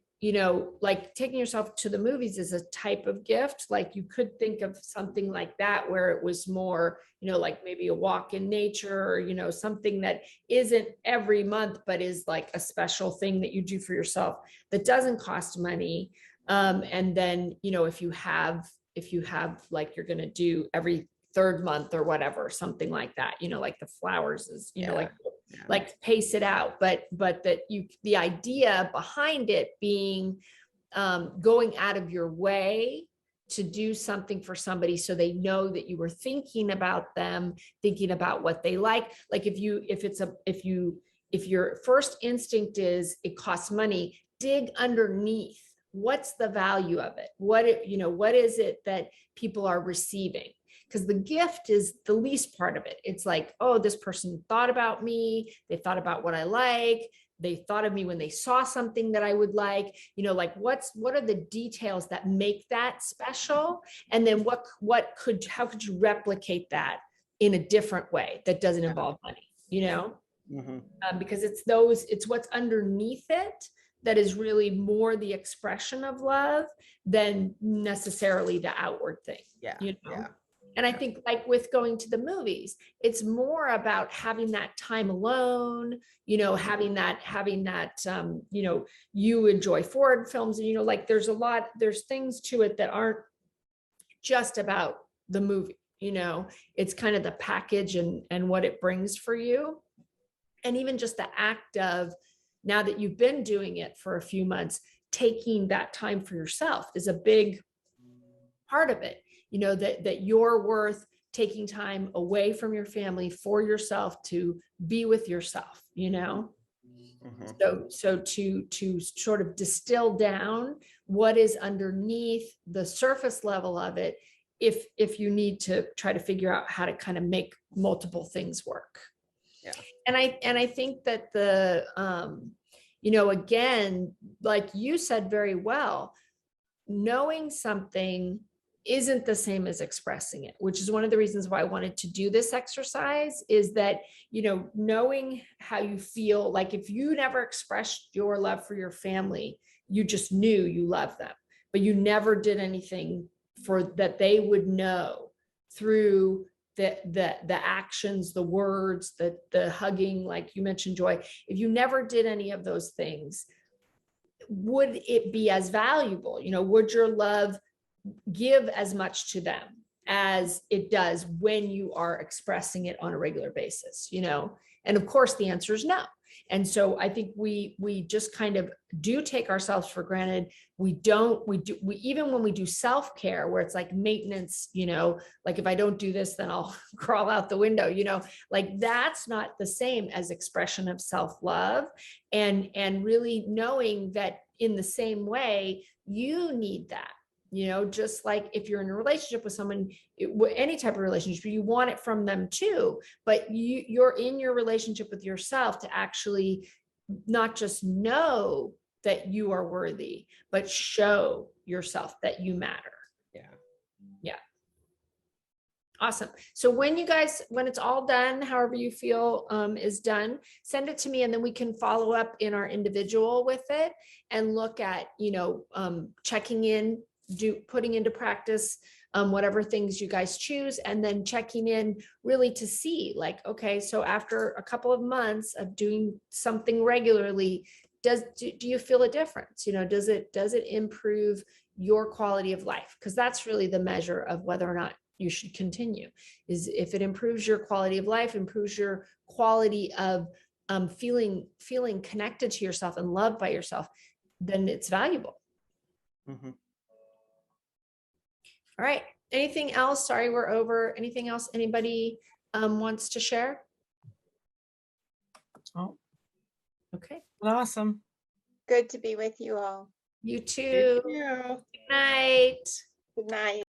like taking yourself to the movies is a type of gift. Like you could think of something like that, where it was more, like maybe a walk in nature, or, something that isn't every month, but is like a special thing that you do for yourself that doesn't cost money. And then, if you have like, you're going to do every 3rd month or whatever, something like that, like the flowers is, like pace it out, but that the idea behind it being going out of your way to do something for somebody, so they know that you were thinking about them, thinking about what they like. Like if your first instinct is it costs money, dig underneath. What's the value of it? What is it that people are receiving? Because the gift is the least part of it. It's like, oh, this person thought about me. They thought about what I like. They thought of me when they saw something that I would like, like what are the details that make that special? And then how could you replicate that in a different way that doesn't involve money, Mhm. Because it's what's underneath it that is really more the expression of love than necessarily the outward thing. Yeah. Yeah. And I think like with going to the movies, it's more about having that time alone, having that, you enjoy foreign films, and, like there's things to it that aren't just about the movie, it's kind of the package and what it brings for you. And even just the act of, now that you've been doing it for a few months, taking that time for yourself is a big part of it. That you're worth taking time away from your family for yourself to be with yourself, Mhm. So to sort of distill down what is underneath the surface level of it, if you need to try to figure out how to kind of make multiple things work. Yeah. And I think that again, like you said very well, knowing something isn't the same as expressing it, which is one of the reasons why I wanted to do this exercise, is that, you know, knowing how you feel, like if you never expressed your love for your family, you just knew you loved them, but you never did anything for that they would know through the actions, the words, the hugging, like you mentioned, Joy. If you never did any of those things, would it be as valuable? You know, would your love give as much to them as it does when you are expressing it on a regular basis, you know? And of course, the answer is no. And so I think we just kind of do take ourselves for granted. We even when we do self-care, where it's like maintenance, you know, like if I don't do this, then I'll crawl out the window, you know, like that's not the same as expression of self-love. And really knowing that in the same way, you need that. You know, just like if you're in a relationship with someone, any type of relationship, you want it from them too, but you're in your relationship with yourself to actually not just know that you are worthy, but show yourself that you matter. Yeah. Awesome. So when it's all done, however you feel is done, send it to me, and then we can follow up in our individual with it and look at, you know, checking in, putting into practice whatever things you guys choose, and then checking in really to see, like, okay, so after a couple of months of doing something regularly, do you feel a difference? You know, does it improve your quality of life? Because that's really the measure of whether or not you should continue, is if it improves your quality of life, improves your quality of feeling connected to yourself and loved by yourself, then it's valuable. Mhm. All right. Anything else? Sorry, we're over. Anything else anybody wants to share? Oh, Okay. awesome. Good to be with you all. You too. Yeah. Good night. Good night.